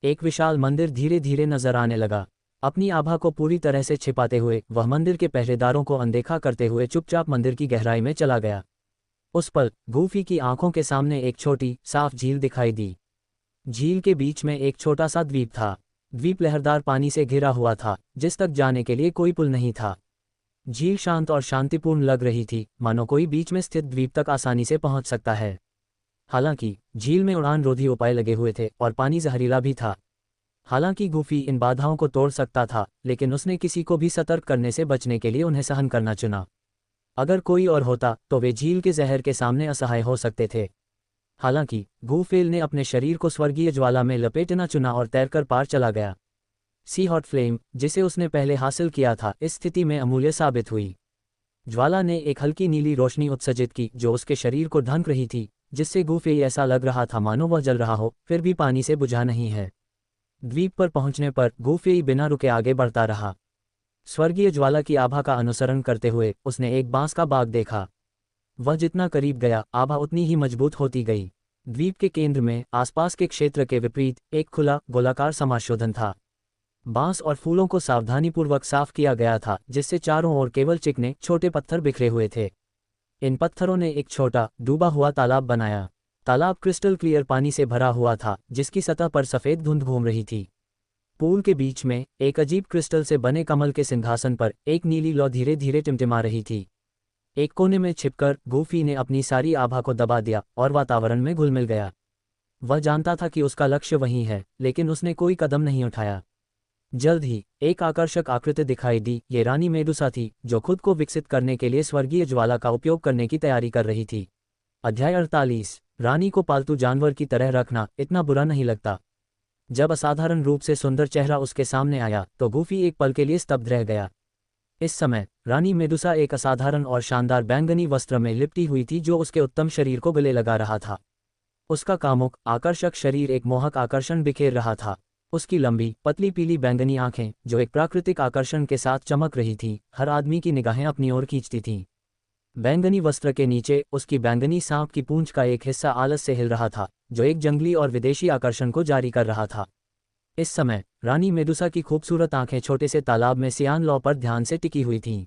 A: एक विशाल मंदिर धीरे धीरे नजर आने लगा। अपनी आभा को पूरी तरह से छिपाते हुए वह मंदिर के पहरेदारों को अनदेखा करते हुए चुपचाप मंदिर की गहराई में चला गया। उस पल गूफी की आंखों के सामने एक छोटी साफ झील दिखाई दी। झील के बीच में एक छोटा सा द्वीप था। द्वीप लहरदार पानी से घिरा हुआ था, जिस तक जाने के लिए कोई पुल नहीं था। झील शांत और शांतिपूर्ण लग रही थी, मानो कोई बीच में स्थित द्वीप तक आसानी से पहुंच सकता है। हालांकि झील में उड़ान रोधी उपाय लगे हुए थे और पानी जहरीला भी था। हालांकि गूफी इन बाधाओं को तोड़ सकता था, लेकिन उसने किसी को भी सतर्क करने से बचने के लिए उन्हें सहन करना चुना। अगर कोई और होता तो वे झील के जहर के सामने असहाय हो सकते थे। हालांकि गूफेल ने अपने शरीर को स्वर्गीय ज्वाला में लपेटना चुना और तैरकर पार चला गया। सी हॉट फ्लेम, जिसे उसने पहले हासिल किया था, इस स्थिति में अमूल्य साबित हुई। ज्वाला ने एक हल्की नीली रोशनी उत्सर्जित की जो उसके शरीर को ढंक रही थी, जिससे गूफे ऐसा लग रहा था मानो वह जल रहा हो, फिर भी पानी से बुझा नहीं है। द्वीप पर पहुंचने पर गूफी बिना रुके आगे बढ़ता रहा। स्वर्गीय ज्वाला की आभा का अनुसरण करते हुए उसने एक बांस का बाग देखा। वह जितना करीब गया आभा उतनी ही मजबूत होती गई। द्वीप के केंद्र में आसपास के क्षेत्र के विपरीत एक खुला गोलाकार समाशोधन था। बांस और फूलों को सावधानीपूर्वक साफ किया गया था, जिससे चारों ओर केवल चिकने छोटे पत्थर बिखरे हुए थे। इन पत्थरों ने एक छोटा डूबा हुआ तालाब बनाया। तालाब क्रिस्टल क्लियर पानी से भरा हुआ था, जिसकी सतह पर सफ़ेद धुंध घूम रही थी। पूल के बीच में एक अजीब क्रिस्टल से बने कमल के सिंहासन पर एक नीली लौ धीरे धीरे टिमटिमा रही थी। एक कोने में छिपकर गूफी ने अपनी सारी आभा को दबा दिया और वातावरण में घुल मिल गया। वह जानता था कि उसका लक्ष्य वही है, लेकिन उसने कोई कदम नहीं उठाया। जल्द ही एक आकर्षक आकृति दिखाई दी। ये रानी मेडुसा थी, जो खुद को विकसित करने के लिए स्वर्गीय ज्वाला का उपयोग करने की तैयारी कर रही थी। अध्याय 48। रानी को पालतू जानवर की तरह रखना इतना बुरा नहीं लगता। जब असाधारण रूप से सुंदर चेहरा उसके सामने आया तो गूफी एक पल के लिए स्तब्ध रह गया। इस समय रानी मेडुसा एक असाधारण और शानदार बैंगनी वस्त्र में लिपटी हुई थी, जो उसके उत्तम शरीर को गले लगा रहा था। उसका कामुक आकर्षक शरीर एक मोहक आकर्षण बिखेर रहा था। उसकी लंबी पतली पीली बैंगनी आंखें, जो एक प्राकृतिक आकर्षण के साथ चमक रही थीं, हर आदमी की निगाहें अपनी ओर खींचती थीं। बैंगनी वस्त्र के नीचे उसकी बैंगनी सांप की पूंछ का एक हिस्सा आलस से हिल रहा था, जो एक जंगली और विदेशी आकर्षण को जारी कर रहा था। इस समय रानी मेडुसा की खूबसूरत आंखें छोटे से तालाब में सियान लॉ पर ध्यान से टिकी हुई थीं।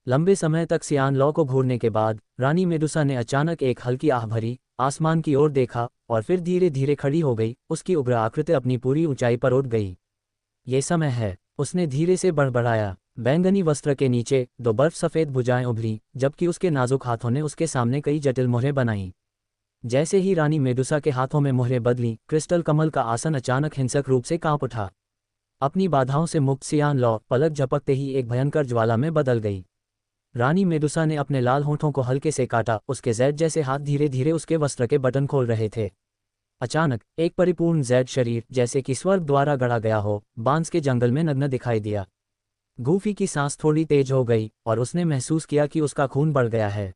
A: लंबे समय तक सियान लॉ को घूरने के बाद रानी मेडुसा ने अचानक एक हल्की आह भरी, आसमान की ओर देखा और फिर धीरे धीरे खड़ी हो गई। उसकी उग्र आकृति अपनी पूरी ऊंचाई पर उठ गई। ये समय है, उसने धीरे से बड़बड़ाया। बैंगनी वस्त्र के नीचे दो बर्फ सफ़ेद भुजाएं उभरी, जबकि उसके नाजुक हाथों ने उसके सामने कई जटिल मोहरें बनाईं। जैसे ही रानी मेडुसा के हाथों में मोहरें बदलीं, क्रिस्टल कमल का आसन अचानक हिंसक रूप से कांप उठा। अपनी बाधाओं से मुक्त सियान लॉ पलक झपकते ही एक भयंकर ज्वाला में बदल गई। रानी मेडुसा ने अपने लाल होंठों को हल्के से काटा। उसके जैद जैसे हाथ धीरे धीरे उसके वस्त्र के बटन खोल रहे थे। अचानक एक परिपूर्ण जैद शरीर, जैसे कि स्वर्ग द्वारा गढ़ा गया हो, बांस के जंगल में नग्न दिखाई दिया। गूफी की सांस थोड़ी तेज हो गई और उसने महसूस किया कि उसका खून बढ़ गया है।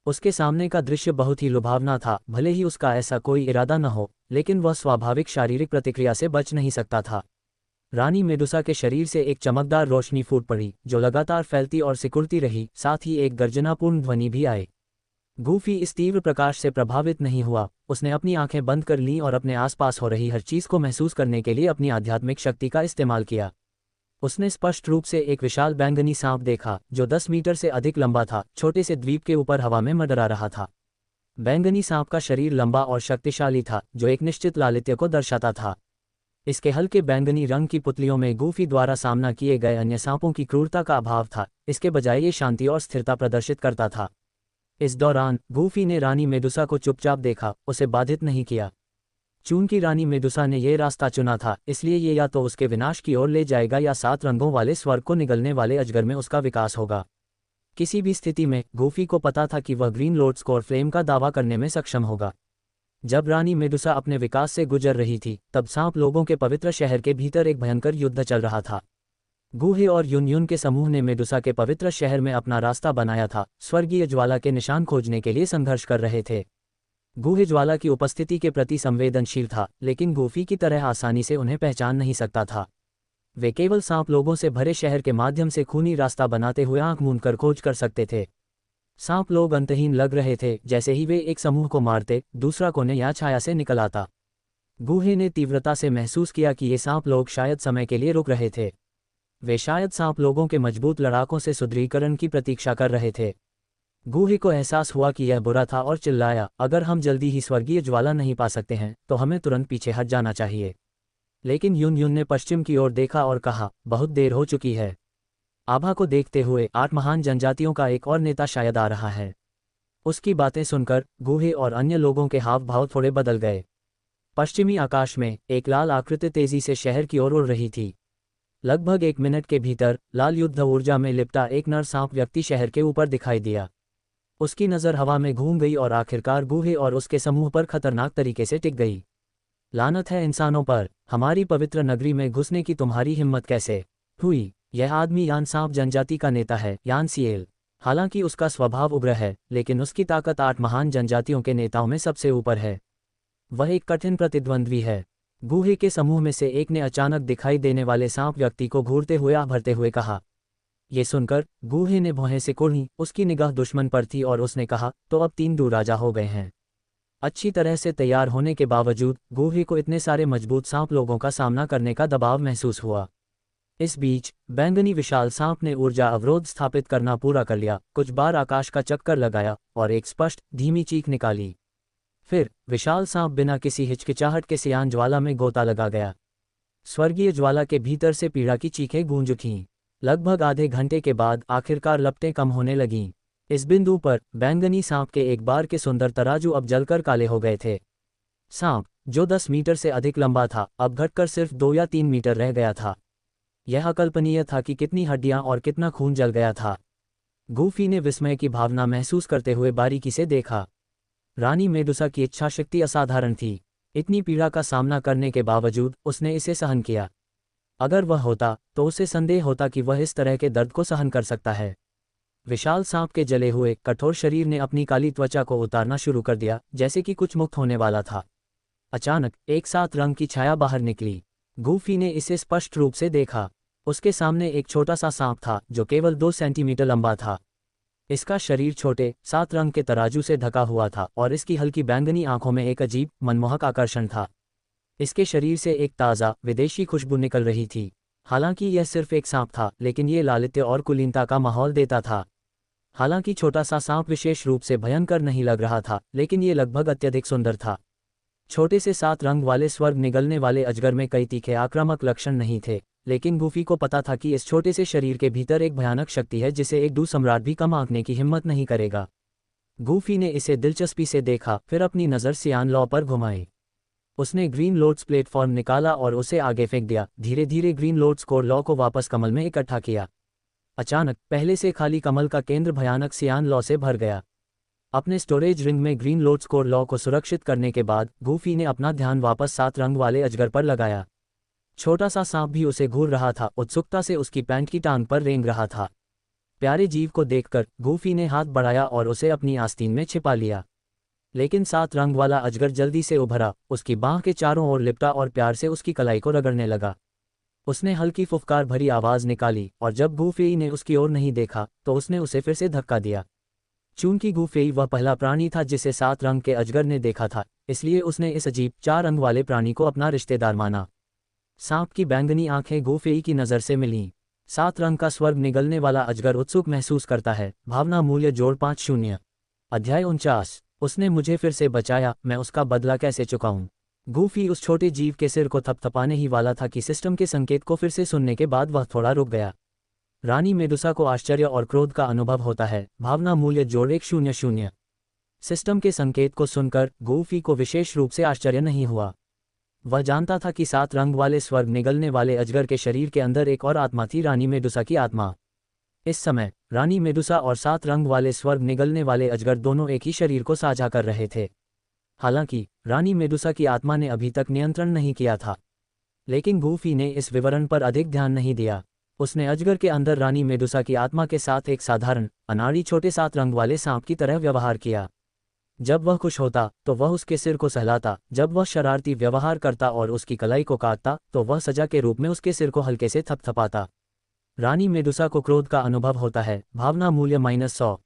A: उसके सामने का दृश्य बहुत ही लुभावना था। भले ही उसका ऐसा कोई इरादा न हो, लेकिन वह स्वाभाविक शारीरिक प्रतिक्रिया से बच नहीं सकता था। रानी मेडुसा के शरीर से एक चमकदार रोशनी फूट पड़ी, जो लगातार फैलती और सिकुड़ती रही। साथ ही एक गर्जनापूर्ण ध्वनि भी आई। गूफी इस तीव्र प्रकाश से प्रभावित नहीं हुआ। उसने अपनी आंखें बंद कर लीं और अपने आसपास हो रही हर चीज को महसूस करने के लिए अपनी आध्यात्मिक शक्ति का इस्तेमाल किया। उसने स्पष्ट रूप से एक विशाल बैंगनी सांप देखा, जो 10 मीटर से अधिक लंबा था, छोटे से द्वीप के ऊपर हवा में मंडरा रहा था। बैंगनी सांप का शरीर लंबा और शक्तिशाली था, जो एक निश्चित लालित्य को दर्शाता था। इसके हल्के बैंगनी रंग की पुतलियों में गूफी द्वारा सामना किए गए अन्य सांपों की क्रूरता का अभाव था। इसके बजाय ये शांति और स्थिरता प्रदर्शित करता था। इस दौरान गूफी ने रानी मेडुसा को चुपचाप देखा, उसे बाधित नहीं किया। चूंकि रानी मेडुसा ने यह रास्ता चुना था, इसलिए ये या तो उसके विनाश की ओर ले जाएगा या 7 रंगों वाले स्वर्ग को निगलने वाले अजगर में उसका विकास होगा। किसी भी स्थिति में गूफी को पता था कि वह ग्रीन लॉर्ड स्कोर फ्लेम का दावा करने में सक्षम होगा। जब रानी मेडुसा अपने विकास से गुजर रही थी, तब सांप लोगों के पवित्र शहर के भीतर एक भयंकर युद्ध चल रहा था। गूहे और युन के समूह ने मेडुसा के पवित्र शहर में अपना रास्ता बनाया था, स्वर्गीय ज्वाला के निशान खोजने के लिए संघर्ष कर रहे थे। गूहे ज्वाला की उपस्थिति के प्रति संवेदनशील था, लेकिन गूफी की तरह आसानी से उन्हें पहचान नहीं सकता था। वे केवल सांप लोगों से भरे शहर के माध्यम से खूनी रास्ता बनाते हुए आंख मूंद कर खोज कर सकते थे। सांप लोग अंतहीन लग रहे थे। जैसे ही वे एक समूह को मारते, दूसरा कोने या छाया से निकल आता। गूहे ने तीव्रता से महसूस किया कि ये सांप लोग शायद समय के लिए रुक रहे थे। वे शायद सांप लोगों के मजबूत लड़ाकों से सुदृढ़ीकरण की प्रतीक्षा कर रहे थे। गूहे को एहसास हुआ कि यह बुरा था और चिल्लाया, अगर हम जल्दी ही स्वर्गीय ज्वाला नहीं पा सकते हैं तो हमें तुरंत पीछे हट जाना चाहिए। लेकिन युन ने पश्चिम की ओर देखा और कहा, बहुत देर हो चुकी है। आभा को देखते हुए 8 महान जनजातियों का एक और नेता शायद आ रहा है। उसकी बातें सुनकर गूहे और अन्य लोगों के हाव भाव थोड़े बदल गए। पश्चिमी आकाश में एक लाल आकृति तेजी से शहर की ओर उड़ रही थी। लगभग 1 मिनट के भीतर लाल युद्ध ऊर्जा में लिपटा एक नर सांप व्यक्ति शहर के ऊपर दिखाई दिया। उसकी नज़र हवा में घूम गई और आखिरकार गूहे और उसके समूह पर खतरनाक तरीके से टिक गई। लानत है इंसानों पर, हमारी पवित्र नगरी में घुसने की तुम्हारी हिम्मत कैसे हुई। यह आदमी यान सांप जनजाति का नेता है, यान सिएल। हालांकि उसका स्वभाव उग्र है, लेकिन उसकी ताकत 8 महान जनजातियों के नेताओं में सबसे ऊपर है। वह एक कठिन प्रतिद्वंद्वी है। गूहे के समूह में से एक ने अचानक दिखाई देने वाले सांप व्यक्ति को घूरते हुए आह भरते हुए कहा। ये सुनकर गूहे ने भौहें सिकुड़ी, उसकी निगाह दुश्मन पर थी और उसने कहा, तो अब 3 डू राजा हो गए हैं। अच्छी तरह से तैयार होने के बावजूद गूहे को इतने सारे मजबूत सांप लोगों का सामना करने का दबाव महसूस हुआ। इस बीच बैंगनी विशाल सांप ने ऊर्जा अवरोध स्थापित करना पूरा कर लिया, कुछ बार आकाश का चक्कर लगाया और एक स्पष्ट धीमी चीख निकाली। फिर विशाल सांप बिना किसी हिचकिचाहट के सियान ज्वाला में गोता लगा गया। स्वर्गीय ज्वाला के भीतर से पीड़ा की चीखें गूंज उठीं। लगभग आधे घंटे के बाद आखिरकार लपटें कम होने लगीं। इस बिंदु पर बैंगनी सांप के एक बार के सुंदर तराजू अब जलकर काले हो गए थे। सांप, जो 10 मीटर से अधिक लंबा था, अब घटकर सिर्फ 2 या 3 मीटर रह गया था। यह अकल्पनीय था कि कितनी हड्डियां और कितना खून जल गया था। गूफी ने विस्मय की भावना महसूस करते हुए बारीकी से देखा। रानी मेडुसा की इच्छाशक्ति असाधारण थी। इतनी पीड़ा का सामना करने के बावजूद उसने इसे सहन किया। अगर वह होता तो उसे संदेह होता कि वह इस तरह के दर्द को सहन कर सकता है। विशाल सांप के जले हुए कठोर शरीर ने अपनी काली त्वचा को उतारना शुरू कर दिया, जैसे कि कुछ मुक्त होने वाला था। अचानक एक 7 रंग की छाया बाहर निकली। गूफी ने इसे स्पष्ट रूप से देखा। उसके सामने एक छोटा सा सांप था जो केवल 2 सेंटीमीटर लंबा था। इसका शरीर छोटे 7 रंग के तराजू से ढका हुआ था और इसकी हल्की बैंगनी आंखों में एक अजीब मनमोहक आकर्षण था। इसके शरीर से एक ताज़ा विदेशी खुशबू निकल रही थी। हालांकि यह सिर्फ एक सांप था, लेकिन ये लालित्य और कुलीनता का माहौल देता था। हालांकि छोटा सा सांप विशेष रूप से भयंकर नहीं लग रहा था, लेकिन ये लगभग अत्यधिक सुंदर था। छोटे से 7 रंग वाले स्वर्ग निगलने वाले अजगर में कई तीखे आक्रामक लक्षण नहीं थे, लेकिन गूफी को पता था कि इस छोटे से शरीर के भीतर एक भयानक शक्ति है जिसे एक डू सम्राट भी कम आंकने की हिम्मत नहीं करेगा। गूफी ने इसे दिलचस्पी से देखा, फिर अपनी नज़र सियान लॉ पर घुमाई। उसने ग्रीन लोड्स प्लेटफॉर्म निकाला और उसे आगे फेंक दिया। धीरे धीरे ग्रीन लोड्स कोर लॉ को वापस कमल में इकट्ठा किया। अचानक पहले से खाली कमल का केंद्र भयानक सियान लॉ से भर गया। अपने स्टोरेज रिंग में ग्रीन लोड्स कोर लॉ को सुरक्षित करने के बाद गूफी ने अपना ध्यान वापस 7 रंग वाले अजगर पर लगाया। छोटा सा सांप भी उसे घूर रहा था, उत्सुकता से उसकी पैंट की टांग पर रेंग रहा था। प्यारे जीव को देखकर गूफी ने हाथ बढ़ाया और उसे अपनी आस्तीन में छिपा लिया। लेकिन 7 रंग वाला अजगर जल्दी से उभरा, उसकी बांह के चारों ओर लिपटा और प्यार से उसकी कलाई को रगड़ने लगा। उसने हल्की फुफकार भरी आवाज निकाली और जब गूफेई ने उसकी ओर नहीं देखा तो उसने उसे फिर से धक्का दिया। चूंकि गूफेई वह पहला प्राणी था जिसे 7 रंग के अजगर ने देखा था, इसलिए उसने इस अजीब 4 रंग वाले प्राणी को अपना रिश्तेदार माना। सांप की बैंगनी आंखें गूफेई की नज़र से मिलीं। 7 रंग का स्वर्ग निगलने वाला अजगर उत्सुक महसूस करता है। भावना मूल्य जोड़ 50। अध्याय 49। उसने मुझे फिर से बचाया, मैं उसका बदला कैसे चुकाऊं? गूफी उस छोटे जीव के सिर को थपथपाने ही वाला था कि सिस्टम के संकेत को फिर से सुनने के बाद वह थोड़ा रुक गया। रानी मेडुसा को आश्चर्य और क्रोध का अनुभव होता है। भावना मूल्य जोड़ 100। सिस्टम के संकेत को सुनकर गूफी को विशेष रूप से आश्चर्य नहीं हुआ। वह जानता था कि 7 रंग वाले स्वर्ग निगलने वाले अजगर के शरीर के अंदर एक और आत्मा थी, रानी मेडुसा की आत्मा। इस समय रानी मेडुसा और 7 रंग वाले स्वर्ग निगलने वाले अजगर दोनों एक ही शरीर को साझा कर रहे थे। हालांकि रानी मेडुसा की आत्मा ने अभी तक नियंत्रण नहीं किया था, लेकिन गूफी ने इस विवरण पर अधिक ध्यान नहीं दिया। उसने अजगर के अंदर रानी मेडुसा की आत्मा के साथ एक साधारण अनाड़ी छोटे 7 रंग वाले सांप की तरह व्यवहार किया। जब वह खुश होता तो वह उसके सिर को सहलाता, जब वह शरारती व्यवहार करता और उसकी कलाई को काटता तो वह सजा के रूप में उसके सिर को हल्के से थपथपाता। रानी मेडुसा को क्रोध का अनुभव होता है। भावना मूल्य -100।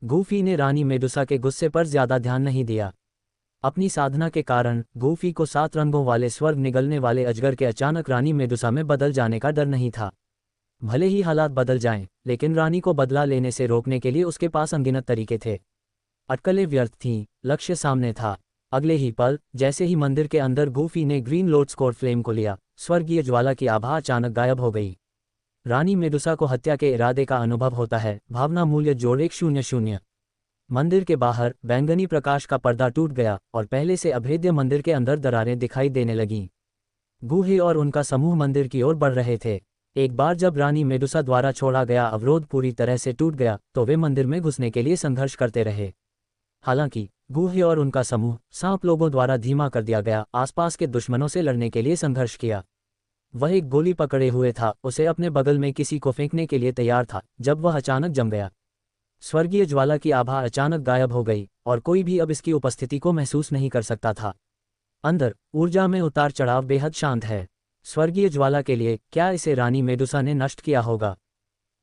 A: गूफी ने रानी मेडुसा के गुस्से पर ज्यादा ध्यान नहीं दिया। अपनी साधना के कारण गूफी को 7 रंगों वाले स्वर्ग निगलने वाले अजगर के अचानक रानी मेडुसा में बदल जाने का डर नहीं था। भले ही हालात बदल जाएं, लेकिन रानी को बदला लेने से रोकने के लिए उसके पास अनगिनत तरीके थे। अटकलें व्यर्थ थीं, लक्ष्य सामने था। अगले ही पल, जैसे ही मंदिर के अंदर गूफी ने ग्रीन लोड्स कोर फ्लेम को लिया, स्वर्गीय ज्वाला की आभा अचानक गायब हो गई। रानी मेडुसा को हत्या के इरादे का अनुभव होता है। भावना मूल्य जोड़ 100। मंदिर के बाहर बैंगनी प्रकाश का पर्दा टूट गया और पहले से अभेद्य मंदिर के अंदर दरारें दिखाई देने लगीं। गूहे और उनका समूह मंदिर की ओर बढ़ रहे थे। एक बार जब रानी मेडुसा द्वारा छोड़ा गया अवरोध पूरी तरह से टूट गया तो वे मंदिर में घुसने के लिए संघर्ष करते रहे। हालांकि गूहे और उनका समूह सांप लोगों द्वारा धीमा कर दिया गया, आसपास के दुश्मनों से लड़ने के लिए संघर्ष किया। वह एक गोली पकड़े हुए था, उसे अपने बगल में किसी को फेंकने के लिए तैयार था, जब वह अचानक जम गया। स्वर्गीय ज्वाला की आभा अचानक गायब हो गई और कोई भी अब इसकी उपस्थिति को महसूस नहीं कर सकता था। अंदर ऊर्जा में उतार चढ़ाव बेहद शांत है। स्वर्गीय ज्वाला के लिए क्या इसे रानी मेडुसा ने नष्ट किया होगा?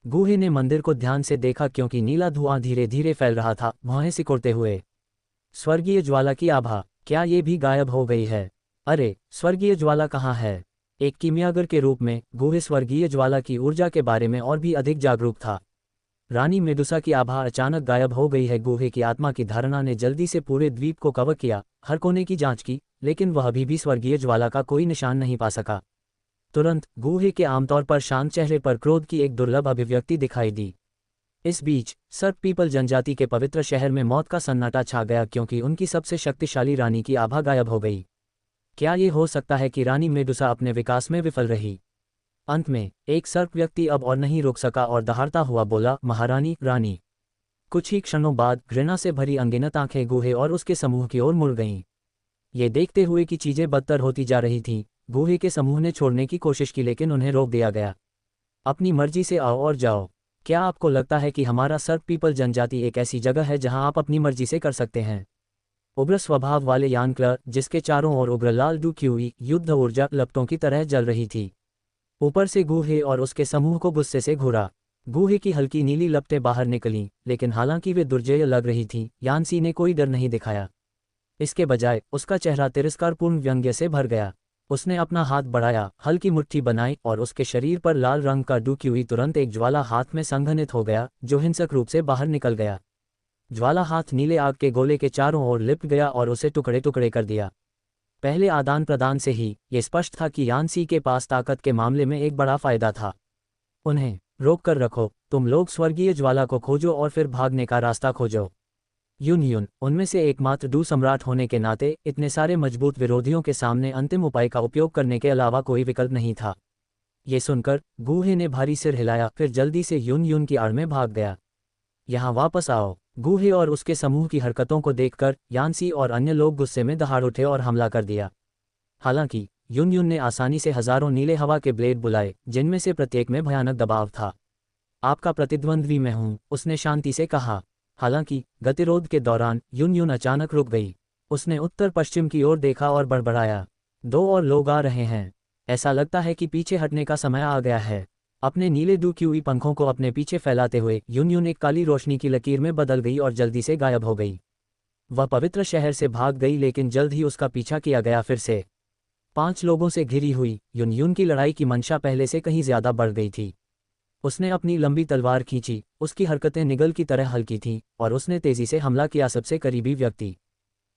A: गूहे ने मंदिर को ध्यान से देखा क्योंकि नीला धुआं धीरे धीरे फैल रहा था, भौहें सिकुड़ते हुए। स्वर्गीय ज्वाला की आभा, क्या ये भी गायब हो गई है? अरे, स्वर्गीय ज्वाला कहाँ है? एक कीमियागर के रूप में गूहे स्वर्गीय ज्वाला की ऊर्जा के बारे में और भी अधिक जागरूक था। रानी मेडुसा की आभा अचानक गायब हो गई है। गूहे की आत्मा की धारणा ने जल्दी से पूरे द्वीप को कवर किया, हर कोने की जांच की, लेकिन वह अभी भी स्वर्गीय ज्वाला का कोई निशान नहीं पा सका। तुरंत गूहे के आमतौर पर शांत चेहरे पर क्रोध की एक दुर्लभ अभिव्यक्ति दिखाई दी। इस बीच सर्प पीपल जनजाति के पवित्र शहर में मौत का सन्नाटा छा गया क्योंकि उनकी सबसे शक्तिशाली रानी की आभा गायब हो गई। क्या ये हो सकता है कि रानी मेडुसा अपने विकास में विफल रही? अंत में एक सर्प व्यक्ति अब और नहीं रुक सका और दहाड़ता हुआ बोला, महारानी, रानी। कुछ ही क्षणों बाद घृणा से भरी अनगिनत आंखें गूहे और उसके समूह की ओर मुड़ गईं। ये देखते हुए कि चीजें बदतर होती जा रही थीं, गूहे के समूह ने छोड़ने की कोशिश की लेकिन उन्हें रोक दिया गया। अपनी मर्जी से आओ और जाओ। क्या आपको लगता है कि हमारा सर्प पीपल जनजाति एक ऐसी जगह है जहां आप अपनी मर्जी से कर सकते हैं? उग्र स्वभाव वाले यानक्लर, जिसके चारों ओर उग्र लाल डुक्यूई युद्ध ऊर्जा लपटों की तरह जल रही थी, ऊपर से गूहे और उसके समूह को गुस्से से घूरा। गूहे की हल्की नीली लपटें बाहर निकलीं, लेकिन हालांकि वे दुर्जय लग रही थीं, यानसी ने कोई डर नहीं दिखाया। इसके बजाय उसका चेहरा तिरस्कारपूर्ण व्यंग्य से भर गया। उसने अपना हाथ बढ़ाया, हल्की मुट्ठी बनाई और उसके शरीर पर लाल रंग का डुक्यूई तुरंत एक ज्वाला हाथ में संघनित हो गया, जो हिंसक रूप से बाहर निकल गया। ज्वाला हाथ नीले आग के गोले के चारों ओर लिपट गया और उसे टुकड़े टुकड़े कर दिया। पहले आदान प्रदान से ही ये स्पष्ट था कि यानसी के पास ताकत के मामले में एक बड़ा फायदा था। उन्हें रोक कर रखो, तुम लोग स्वर्गीय ज्वाला को खोजो और फिर भागने का रास्ता खोजो। यून उनमें से एकमात्र डू सम्राट होने के नाते इतने सारे मजबूत विरोधियों के सामने अंतिम उपाय का उपयोग करने के अलावा कोई विकल्प नहीं था। ये सुनकर गूहे ने भारी सिर हिलाया, फिर जल्दी से यून की आड़ में भाग गया। यहाँ वापस आओ। गूहे और उसके समूह की हरकतों को देखकर यानसी और अन्य लोग गुस्से में दहाड़ उठे और हमला कर दिया। हालांकि यून ने आसानी से हजारों नीले हवा के ब्लेड बुलाए, जिनमें से प्रत्येक में भयानक दबाव था। आपका प्रतिद्वंद्वी मैं हूं, उसने शांति से कहा। हालांकि गतिरोध के दौरान यून अचानक रुक गई। उसने उत्तर पश्चिम की ओर देखा और बड़बड़ाया, 2 और लोग आ रहे हैं। ऐसा लगता है कि पीछे हटने का समय आ गया है। अपने नीले डुक्यूई पंखों को अपने पीछे फैलाते हुए यून एक काली रोशनी की लकीर में बदल गई और जल्दी से गायब हो गई। वह पवित्र शहर से भाग गई, लेकिन जल्द ही उसका पीछा किया गया। फिर से 5 लोगों से घिरी हुई यून की लड़ाई की मंशा पहले से कहीं ज्यादा बढ़ गई थी। उसने अपनी लंबी तलवार खींची, उसकी हरकतें निगल की तरह हल्की थीं, और उसने तेजी से हमला किया। सबसे करीबी व्यक्ति,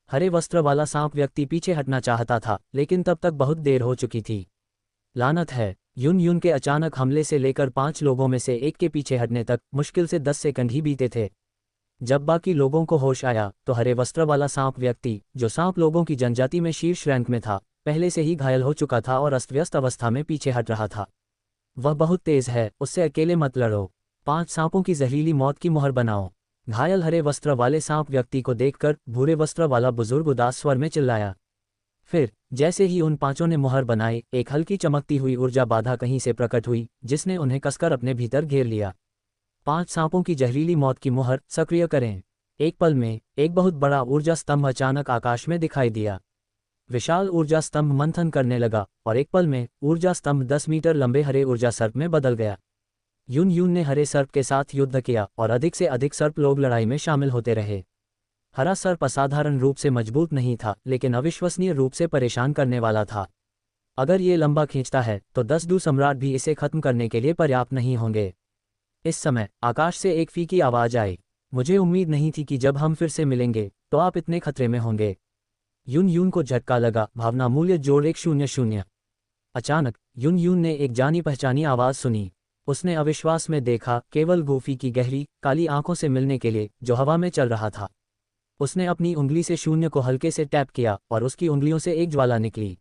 A: हरे वस्त्र वाला सांप व्यक्ति, पीछे हटना चाहता था, लेकिन तब तक बहुत देर हो चुकी थी। लानत है। यून के अचानक हमले से लेकर 5 लोगों में से एक के पीछे हटने तक मुश्किल से 10 सेकंड ही बीते थे। जब बाकी लोगों को होश आया तो हरे वस्त्र वाला सांप व्यक्ति, जो सांप लोगों की जनजाति में शीर्ष रैंक में था, पहले से ही घायल हो चुका था और अस्त-व्यस्त अवस्था में पीछे हट रहा था। वह बहुत तेज है, उससे अकेले मत लड़ो। 5 सांपों की जहरीली मौत की मुहर बनाओ। घायल हरे वस्त्र वाले सांप व्यक्ति को देखकर भूरे वस्त्र वाला बुजुर्ग उदास स्वर में चिल्लाया। फिर जैसे ही उन 5 ने मुहर बनाई, एक हल्की चमकती हुई ऊर्जा बाधा कहीं से प्रकट हुई, जिसने उन्हें कसकर अपने भीतर घेर लिया। 5 सांपों की जहरीली मौत की मुहर सक्रिय करें। एक पल में एक बहुत बड़ा ऊर्जा स्तंभ अचानक आकाश में दिखाई दिया। विशाल ऊर्जा स्तंभ मंथन करने लगा और एक पल में ऊर्जा स्तंभ 10 मीटर लंबे हरे ऊर्जा सर्प में बदल गया। यून ने हरे सर्प के साथ युद्ध किया और अधिक से अधिक सर्प लोग लड़ाई में शामिल होते रहे। हरा सर्प असाधारण रूप से मजबूत नहीं था, लेकिन अविश्वसनीय रूप से परेशान करने वाला था। अगर ये लंबा खींचता है तो 10 डू सम्राट भी इसे खत्म करने के लिए पर्याप्त नहीं होंगे। इस समय आकाश से एक फीकी आवाज आई, मुझे उम्मीद नहीं थी कि जब हम फिर से मिलेंगे तो आप इतने खतरे में होंगे। यून को झटका लगा, भावना मूल्य जोड़ 100। अचानक यून ने एक जानी पहचानी आवाज सुनी। उसने अविश्वास में देखा, केवल गूफी की गहरी काली आंखों से मिलने के लिए, जो हवा में चल रहा था। उसने अपनी उंगली से शून्य को हल्के से टैप किया और उसकी उंगलियों से एक ज्वाला निकली।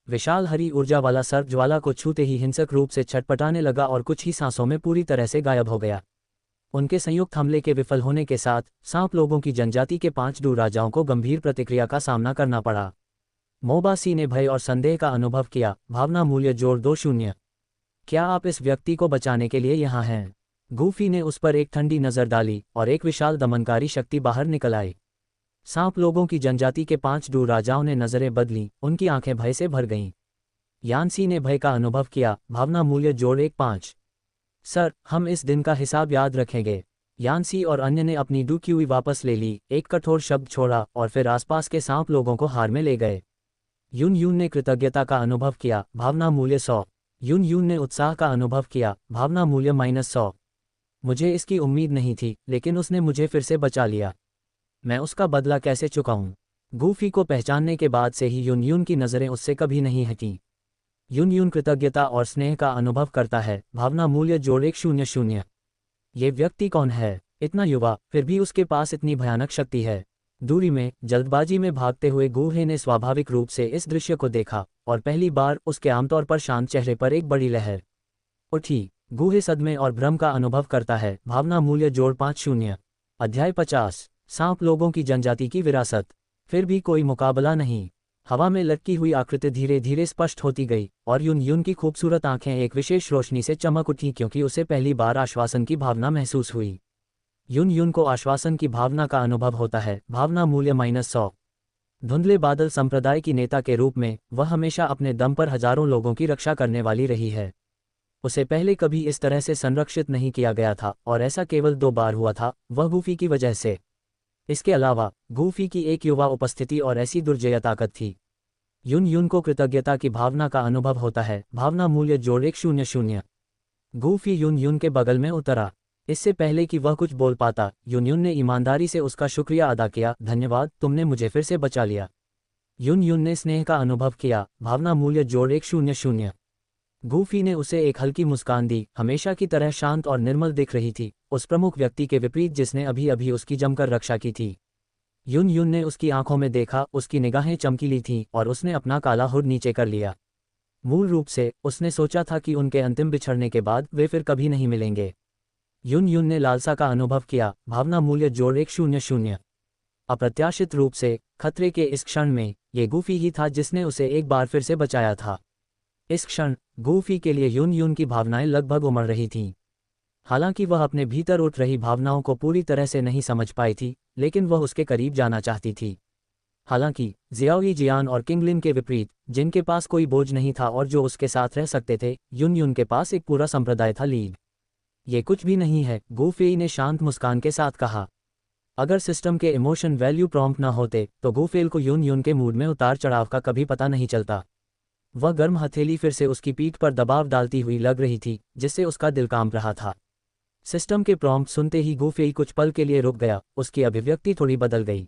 A: विशाल हरी ऊर्जा वाला सर्प ज्वाला को छूते ही हिंसक रूप से छटपटाने लगा और कुछ ही सांसों में पूरी तरह से गायब हो गया। उनके संयुक्त हमले के विफल होने के साथ सांप लोगों की जनजाति के 5 डू राजाओं को गंभीर प्रतिक्रिया का सामना करना पड़ा। मोबासी ने भय और संदेह का अनुभव किया। भावना मूल्य जोड़ 20। क्या आप इस व्यक्ति को बचाने के लिए यहाँ हैं? गूफी ने उस पर एक ठंडी नजर डाली और एक विशाल दमनकारी शक्ति बाहर निकल आई। सांप लोगों की जनजाति के 5 डू राजाओं ने नजरें बदली, उनकी आंखें भय से भर गईं। यानसी ने भय का अनुभव किया, भावना मूल्य जोड़ 1-5। सर, हम इस दिन का हिसाब याद रखेंगे। यानसी और अन्य ने अपनी डू क्यूई वापस ले ली, एक कठोर शब्द छोड़ा और फिर आसपास के सांप लोगों को हार में ले गए। यून यून ने कृतज्ञता का अनुभव किया, भावना मूल्य 100। यून यून ने उत्साह का अनुभव किया, भावना मूल्य -100। मुझे इसकी उम्मीद नहीं थी, लेकिन उसने मुझे फिर से बचा लिया। मैं उसका बदला कैसे चुकाऊं? गूफी को पहचानने के बाद से ही यून यून की नज़रें उससे कभी नहीं हटीं। यून यून कृतज्ञता और स्नेह का अनुभव करता है, भावना मूल्य जोड़ 100। ये व्यक्ति कौन है? इतना युवा, फिर भी उसके पास इतनी भयानक शक्ति है। दूरी में, जल्दबाजी में भागते हुए गूहे ने स्वाभाविक रूप से इस दृश्य को देखा, और पहली बार उसके आमतौर पर शांत चेहरे पर एक बड़ी लहर उठी। गूहे सदमे और भ्रम का अनुभव करता है, भावना मूल्य जोड़ 50। अध्याय 50। सांप लोगों की जनजाति की विरासत। फिर भी कोई मुकाबला नहीं। हवा में लटकी हुई आकृति धीरे धीरे स्पष्ट होती गई, और यून यून की खूबसूरत आंखें एक विशेष रोशनी से चमक उठी क्योंकि उसे पहली बार आश्वासन की भावना महसूस हुई। यून यून को आश्वासन की भावना का अनुभव होता है, भावना मूल्य -100। धुंधले बादल संप्रदाय की नेता के रूप में वह हमेशा अपने दम पर हजारों लोगों की रक्षा करने वाली रही है। उसे पहले कभी इस तरह से संरक्षित नहीं किया गया था, और ऐसा केवल 2 बार हुआ था, वह गूफी की वजह से। इसके अलावा गूफी की एक युवा उपस्थिति और ऐसी दुर्जय ताकत थी। यून यून को कृतज्ञता की भावना का अनुभव होता है, भावना मूल्य जोड़ 100। गूफी यून यून के बगल में उतरा। इससे पहले कि वह कुछ बोल पाता, यून यून ने ईमानदारी से उसका शुक्रिया अदा किया, धन्यवाद, तुमने मुझे फिर से बचा लिया। यून यून ने स्नेह का अनुभव किया, भावना मूल्य जोड़ 100। गूफी ने उसे एक हल्की मुस्कान दी, हमेशा की तरह शांत और निर्मल दिख रही थी, उस प्रमुख व्यक्ति के विपरीत जिसने अभी अभी उसकी जमकर रक्षा की थी। यून यून ने उसकी आंखों में देखा, उसकी निगाहें चमकीली थीं और उसने अपना काला हुड नीचे कर लिया। मूल रूप से उसने सोचा था कि उनके अंतिम बिछड़ने के बाद वे फिर कभी नहीं मिलेंगे। यून यून ने लालसा का अनुभव किया, भावना मूल्य जोड़ 100। अप्रत्याशित रूप से खतरे के इस क्षण में ये गूफी ही था जिसने उसे एक बार फिर से बचाया था। इस क्षण गूफी के लिए यून यून की भावनाएं लगभग उमड़ रही थीं। हालांकि वह अपने भीतर उठ रही भावनाओं को पूरी तरह से नहीं समझ पाई थी, लेकिन वह उसके करीब जाना चाहती थी। हालांकि जियाओई जियान और किंगलिन के विपरीत, जिनके पास कोई बोझ नहीं था और जो उसके साथ रह सकते थे, यून यून के पास एक पूरा संप्रदाय था। लीग ये कुछ भी नहीं है, गूफेई ने शांत मुस्कान के साथ कहा। अगर सिस्टम के इमोशन वैल्यू प्रॉम्प्ट ना होते तो गूफेल को यून यून के मूड में उतार चढ़ाव का कभी पता नहीं चलता। वह गर्म हथेली फिर से उसकी पीठ पर दबाव डालती हुई लग रही थी, जिससे उसका दिल कांप रहा था। सिस्टम के प्रॉम्प्ट सुनते ही गूफेई कुछ पल के लिए रुक गया, उसकी अभिव्यक्ति थोड़ी बदल गई।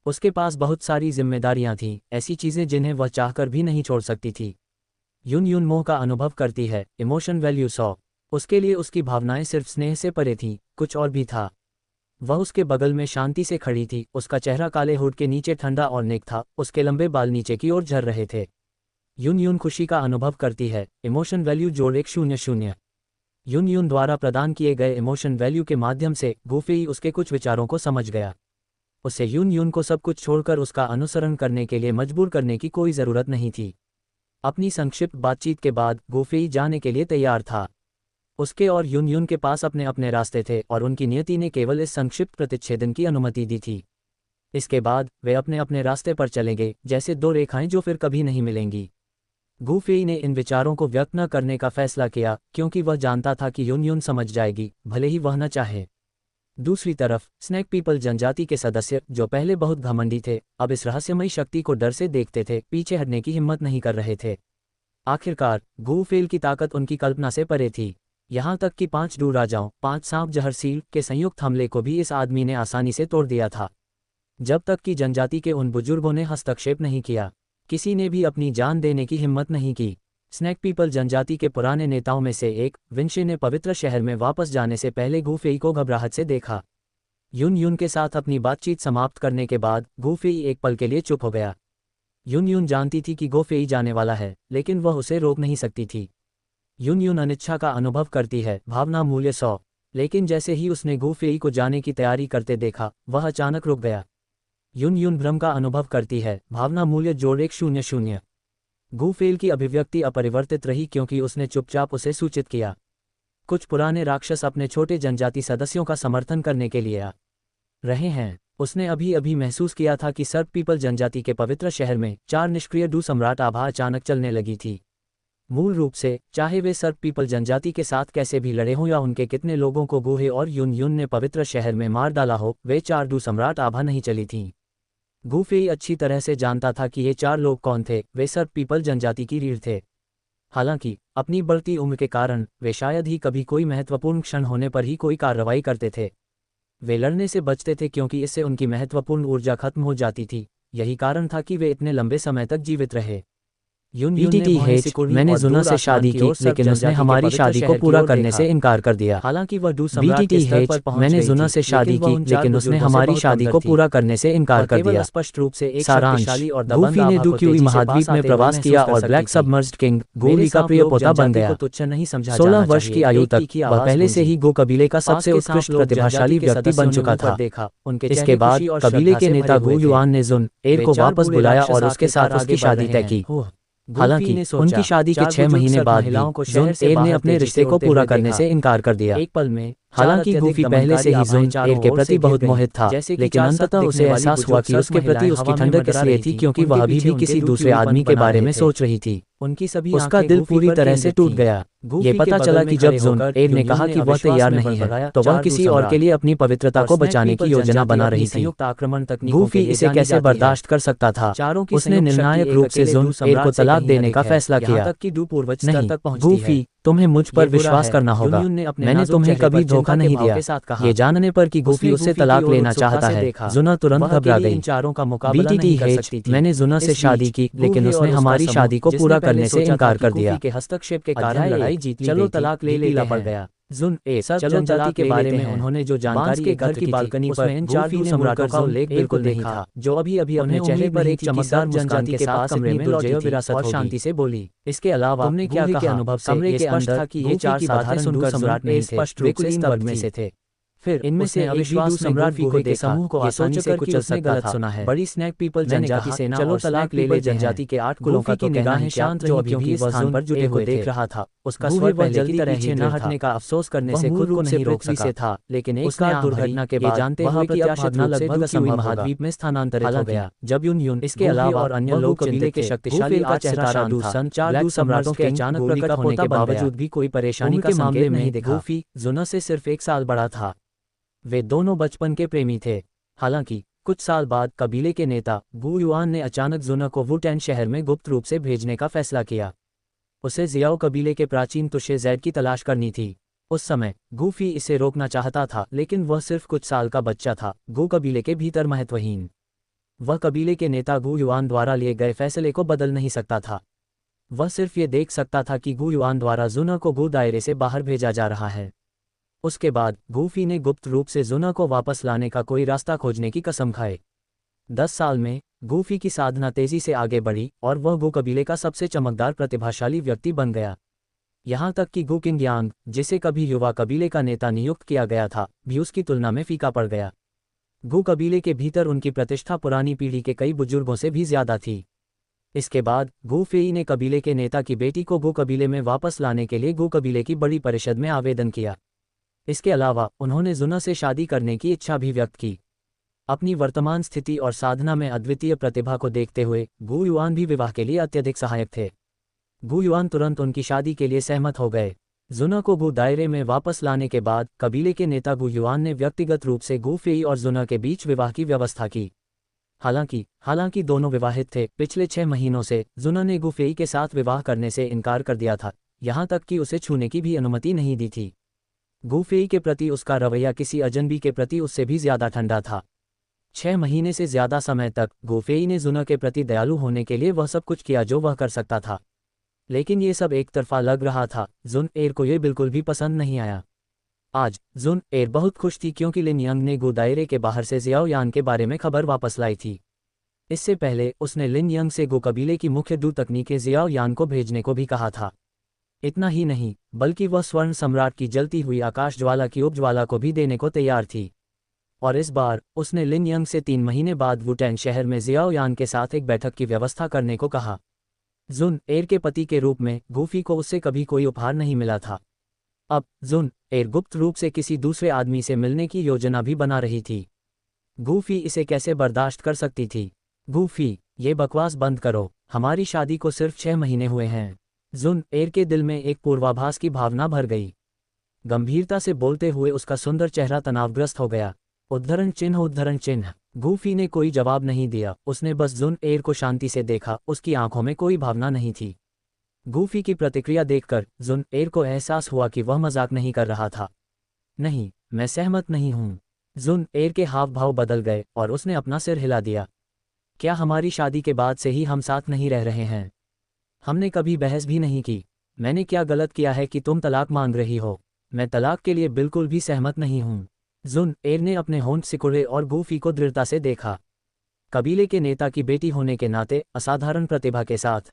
A: उसके पास बहुत सारी जिम्मेदारियां थीं, ऐसी चीजें जिन्हें वह चाहकर भी नहीं छोड़ सकती थी। यून यून मोह का अनुभव करती है, इमोशन वैल्यू 100। उसके लिए उसकी भावनाएं सिर्फ स्नेह से परे थीं, कुछ और भी था। वह उसके बगल में शांति से खड़ी थी, उसका चेहरा काले हुड के नीचे ठंडा और नेक था, उसके लंबे बाल नीचे की ओर झर रहे थे। यून यून खुशी का अनुभव करती है, इमोशन वैल्यू जोड़ 100। यून यून द्वारा प्रदान किए गए इमोशन वैल्यू के माध्यम से गूफेई उसके कुछ विचारों को समझ गया। उसे यून यून को सब कुछ छोड़कर उसका अनुसरण करने के लिए मजबूर करने की कोई ज़रूरत नहीं थी। अपनी संक्षिप्त बातचीत के बाद गूफेई जाने के लिए तैयार था। उसके और यून यून के पास अपने अपने रास्ते थे और उनकी नियति ने केवल इस संक्षिप्त प्रतिच्छेदन की अनुमति दी थी। इसके बाद वे अपने अपने रास्ते पर चलेंगे, जैसे 2 रेखाएं जो फिर कभी नहीं मिलेंगी। गूफेई ने इन विचारों को व्यक्त न करने का फैसला किया, क्योंकि वह जानता था कि यून यून समझ जाएगी, भले ही वह न चाहे। दूसरी तरफ स्नैक पीपल जनजाति के सदस्य, जो पहले बहुत घमंडी थे, अब इस रहस्यमयी शक्ति को डर से देखते थे, पीछे हटने की हिम्मत नहीं कर रहे थे। आखिरकार गूफेल की ताकत उनकी कल्पना से परे थी। यहाँ तक कि 5 डू राजाओं, 5 सांप जहरसील के संयुक्त हमले को भी इस आदमी ने आसानी से तोड़ दिया था। जब तक कि जनजाति के उन बुजुर्गों ने हस्तक्षेप नहीं किया, किसी ने भी अपनी जान देने की हिम्मत नहीं की। स्नैक पीपल जनजाति के पुराने नेताओं में से एक, विंशे ने पवित्र शहर में वापस जाने से पहले गूफेई को घबराहट से देखा। यून यून के साथ अपनी बातचीत समाप्त करने के बाद गूफेई एक पल के लिए चुप हो गया। यून यून जानती थी कि गूफेई जाने वाला है, लेकिन वह उसे रोक नहीं सकती थी। यून यून अनिच्छा का अनुभव करती है, भावना मूल्य 100। लेकिन जैसे ही उसने गूफेई को जाने की तैयारी करते देखा, वह अचानक रुक गया। यून यून भ्रम का अनुभव करती है, भावना मूल्य जोड़ 100। गूफेल की अभिव्यक्ति अपरिवर्तित रही क्योंकि उसने चुपचाप उसे सूचित किया। कुछ पुराने राक्षस अपने छोटे जनजाति सदस्यों का समर्थन करने के लिए आ रहे हैं। उसने अभी अभी महसूस किया था कि सर्प पीपल जनजाति के पवित्र शहर में 4 निष्क्रिय डू सम्राट आभा अचानक चलने लगी थी। मूल रूप से, चाहे वे सर्प पीपल जनजाति के साथ कैसे भी लड़े हों या उनके कितने लोगों को गूहे और युन युन ने पवित्र शहर में मार डाला हो, वे 4 डू सम्राट आभा नहीं चली थीं। गू फेई अच्छी तरह से जानता था कि ये 4 लोग कौन थे। वे सर्प पीपल जनजाति की रीढ़ थे। हालांकि अपनी बढ़ती उम्र के कारण वे शायद ही कभी कोई महत्वपूर्ण क्षण होने पर ही कोई कार्रवाई करते थे। वे लड़ने से बचते थे क्योंकि इससे उनकी महत्वपूर्ण ऊर्जा खत्म हो जाती थी। यही कारण था कि वे इतने लंबे समय तक जीवित रहे। मैंने जुना से शादी की, लेकिन उसने हमारी शादी को पूरा करने से इनकार कर दिया। हालांकि वह डू सम्राट के स्तर पर पहुंच गई थी, मैंने जुना से शादी की, लेकिन उसने हमारी शादी को पूरा करने से इनकार कर दिया। स्पष्ट रूप से एक शक्तिशाली और गूफी ने डूक्यूई महाद्वीप में प्रवास किया और ब्लैक सबमर्ज्ड किंग गूली का प्रिय पोता बन गया। 16 वर्ष की आयु तक वह पहले से ही गो कबीले का सबसे उत्कृष्ट प्रतिभाशाली व्यक्ति बन चुका था। इसके बाद कबीले के नेता गू युआन ने जुन एर को वापस बुलाया और उसके साथ उसकी शादी तय की। हालांकि उनकी शादी के 6 महीने बाद भी जुन एर ने अपने रिश्ते को पूरा करने से इनकार कर दिया। एक पल में हालांकि गूफी पहले से ही जुन एर के प्रति बहुत मोहित था, लेकिन अंततः उसे एहसास हुआ कि उसके प्रति उसकी ठंडक इसलिए थी क्योंकि वह अभी भी किसी दूसरे आदमी के बारे में सोच रही थी। उसका दिल पूरी तरह से टूट गया। ये पता चला कि जब जुन एर ने कहा कि वह तैयार नहीं है, तो वह किसी और के लिए अपनी पवित्रता को बचाने की योजना बना रही थी। गूफी इसे कैसे बर्दाश्त कर सकता था? उसने निर्णायक रूप से जुन एर को तलाक देने का फैसला किया। नहीं गूफी, तुम्हें मुझ पर विश्वास करना होगा। मैंने तुम्हें कभी धोखा नहीं दिया। ये जानने पर कि गूफी उससे तलाक लेना चाहता है, जुना तुरंत घबरा गई। BTTH, मैंने जुना से शादी की, लेकिन उसने हमारी शादी को पूरा करने से इनकार कर दिया। के हस्तक्षेप के कारण लड़ाई जीत ली गई। चलो तलाक ले लेते पड़ गया। जुन एर जनजाति के बारे में उन्होंने जो जानकारी के घर की बालकनी पर इन 4 डू सम्राटों का उल्लेख बिल्कुल नहीं था, जो अभी अभी अपने चेहरे पर एक चमकदार जनजाति के साथ कमरे में लौटी विरासत और शांति से बोली। इसके अलावा तुमने क्या कहा? अनुभव से कमरे के अंदर था कि ये 4 साधारण डू सम्राट नहीं थे, स्पष्ट रूप से वर्ग में से थे। फिर इनमें से अविश्वास सम्राट को देखा, समूह को आसानी से कुचल सकता था। सुना है बड़ी स्नैक पीपल जनजाति सेना चलो तलाक ले ले जनजाति के 8 कुलों का तो निगाहें शांत जो अभी भी स्थान पर जुटे हुए देख रहा था। उसका स्वर पहले की तरह पीछे न हटने का अफसोस करने से खुद को नहीं रोक सका था, लेकिन एक कार दुर्घटना के बाद जानते हुए कि अप्रत्याशित लगभग असंभव महाद्वीप में स्थानांतरित हो गया। जब युन युन इसके अलावा और अन्य लोग कबीले के शक्तिशाली 8 सितारा डू चार डू सम्राटों के अचानक प्रकट होने के बावजूद भी कोई परेशानी का मामले में नहीं दिखा। गूफी जुना से सिर्फ 1 साल बड़ा था। वे दोनों बचपन के प्रेमी थे। हालांकि कुछ साल बाद कबीले के नेता गू युआन ने अचानक जुना को वुटेन शहर में गुप्त रूप से भेजने का फैसला किया। उसे जियाओ कबीले के प्राचीन तुशे जैद की तलाश करनी थी। उस समय गूफी इसे रोकना चाहता था, लेकिन वह सिर्फ कुछ साल का बच्चा था, गू कबीले के भीतर महत्वहीन। वह कबीले के नेता गू युआन द्वारा लिए गए फैसले को बदल नहीं सकता था। वह सिर्फ ये देख सकता था कि गू युआन द्वारा जुना को गू दायरे से बाहर भेजा जा रहा है। उसके बाद गूफी ने गुप्त रूप से जुना को वापस लाने का कोई रास्ता खोजने की कसम खाई। 10 साल में गूफी की साधना तेजी से आगे बढ़ी और वह गू कबीले का सबसे चमकदार प्रतिभाशाली व्यक्ति बन गया। यहाँ तक कि गू किंग यांग, जिसे कभी युवा कबीले का नेता नियुक्त किया गया था, भी उसकी तुलना में फीका पड़ गया। गू कबीले के भीतर उनकी प्रतिष्ठा पुरानी पीढ़ी के कई बुजुर्गों से भी ज्यादा थी। इसके बाद गू फेई ने कबीले के नेता की बेटी को गू कबीले में वापस लाने के लिए गू कबीले की बड़ी परिषद में आवेदन किया। इसके अलावा उन्होंने जुना से शादी करने की इच्छा भी व्यक्त की। अपनी वर्तमान स्थिति और साधना में अद्वितीय प्रतिभा को देखते हुए गू युआन भी विवाह के लिए अत्यधिक सहायक थे। गू युआन तुरंत उनकी शादी के लिए सहमत हो गए। जुना को गू दायरे में वापस लाने के बाद कबीले के नेता गू युआन ने व्यक्तिगत रूप से गू फेई और जुना के बीच विवाह की व्यवस्था की। हालांकि दोनों विवाहित थे। पिछले 6 महीनों से जुना ने गू फेई के साथ विवाह करने से इनकार कर दिया था, यहाँ तक कि उसे छूने की भी अनुमति नहीं दी थी। गू फेई के प्रति उसका रवैया किसी अजनबी के प्रति उससे भी ज्यादा ठंडा था। 6 महीने से ज्यादा समय तक गू फेई ने जुना के प्रति दयालु होने के लिए वह सब कुछ किया जो वह कर सकता था, लेकिन ये सब एक तरफा लग रहा था। जुन एर को यह बिल्कुल भी पसंद नहीं आया। आज जुन एर बहुत खुश थी क्योंकि लिन यंग ने गू दायरे के बाहर से जियाओ यान के बारे में खबर वापस लाई थी। इससे पहले उसने लिन यंग से गू कबीले की मुख्य डू तकनीकें जियाओ यान को भेजने को भी कहा था। इतना ही नहीं, बल्कि वह स्वर्ण सम्राट की जलती हुई आकाश ज्वाला की उपज्वाला को भी देने को तैयार थी। और इस बार उसने लिन यंग से 3 महीने बाद वुटेन शहर में जियाओ यान के साथ एक बैठक की व्यवस्था करने को कहा। जुन एर के पति के रूप में गूफी को उससे कभी कोई उपहार नहीं मिला था। अब जुन एर गुप्त रूप से किसी दूसरे आदमी से मिलने की योजना भी बना रही थी। गूफी इसे कैसे बर्दाश्त कर सकती थी। गूफी, ये बकवास बंद करो, हमारी शादी को सिर्फ 6 महीने हुए हैं। जुन एर के दिल में एक पूर्वाभास की भावना भर गई। गंभीरता से बोलते हुए उसका सुंदर चेहरा तनावग्रस्त हो गया। उद्धरण चिन्ह उद्धरण चिन्ह। गूफी ने कोई जवाब नहीं दिया, उसने बस जुन एर को शांति से देखा, उसकी आंखों में कोई भावना नहीं थी। गूफी की प्रतिक्रिया देखकर जुन एर को एहसास हुआ कि वह मजाक नहीं कर रहा था। नहीं, मैं सहमत नहीं हूं। जुन एर के हाव भाव बदल गए और उसने अपना सिर हिला दिया। क्या हमारी शादी के बाद से ही हम साथ नहीं रह रहे हैं? हमने कभी बहस भी नहीं की। मैंने क्या गलत किया है कि तुम तलाक मांग रही हो? मैं तलाक के लिए बिल्कुल भी सहमत नहीं हूं। जुन एर ने अपने होंठ सिकुड़े और गूफी को दृढ़ता से देखा। कबीले के नेता की बेटी होने के नाते असाधारण प्रतिभा के साथ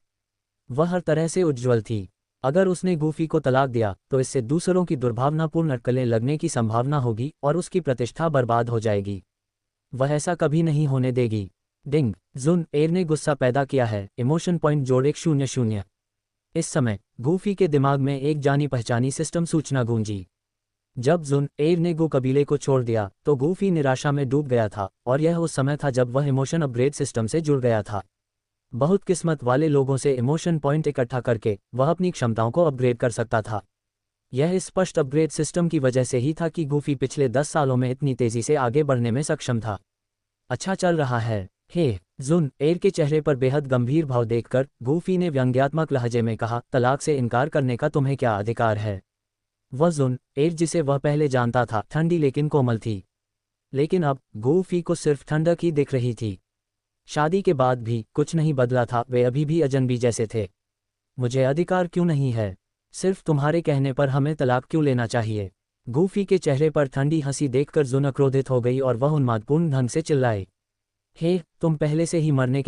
A: वह हर तरह से उज्ज्वल थी। अगर उसने गूफी को तलाक दिया तो इससे दूसरों की दुर्भावनापूर्ण अटकलें लगने की संभावना होगी और उसकी प्रतिष्ठा बर्बाद हो जाएगी। वह ऐसा कभी नहीं होने देगी। डिंग, जुन एर ने गुस्सा पैदा किया है। इमोशन पॉइंट जोड़ 100। इस समय गूफी के दिमाग में एक जानी पहचानी सिस्टम सूचना गूंजी। जब जुन एर ने गू कबीले को छोड़ दिया तो गूफी निराशा में डूब गया था और यह उस समय था जब वह इमोशन अपग्रेड सिस्टम से जुड़ गया था। बहुत किस्मत वाले लोगों से इमोशन पॉइंट इकट्ठा करके वह अपनी क्षमताओं को अपग्रेड कर सकता था। यह स्पष्ट अपग्रेड सिस्टम की वजह से ही था कि गूफी पिछले 10 सालों में इतनी तेजी से आगे बढ़ने में सक्षम था। अच्छा चल रहा है। हे, जुन एर के चेहरे पर बेहद गंभीर भाव देखकर गूफी ने व्यंग्यात्मक लहजे में कहा, तलाक से इनकार करने का तुम्हें क्या अधिकार है? वह जुन एर जिसे वह पहले जानता था ठंडी लेकिन कोमल थी, लेकिन अब गूफी को सिर्फ ठंडक ही दिख रही थी। शादी के बाद भी कुछ नहीं बदला था, वे अभी भी अजनबी जैसे थे। मुझे अधिकार क्यों नहीं है? सिर्फ तुम्हारे कहने पर हमें तलाक क्यों लेना चाहिए? गूफी के चेहरे पर ठंडी हंसी देखकर जुन क्रोधित हो गई और वह उन्मादपूर्ण ढंग से चिल्लाए, हे, तुम पहले से ही मरने के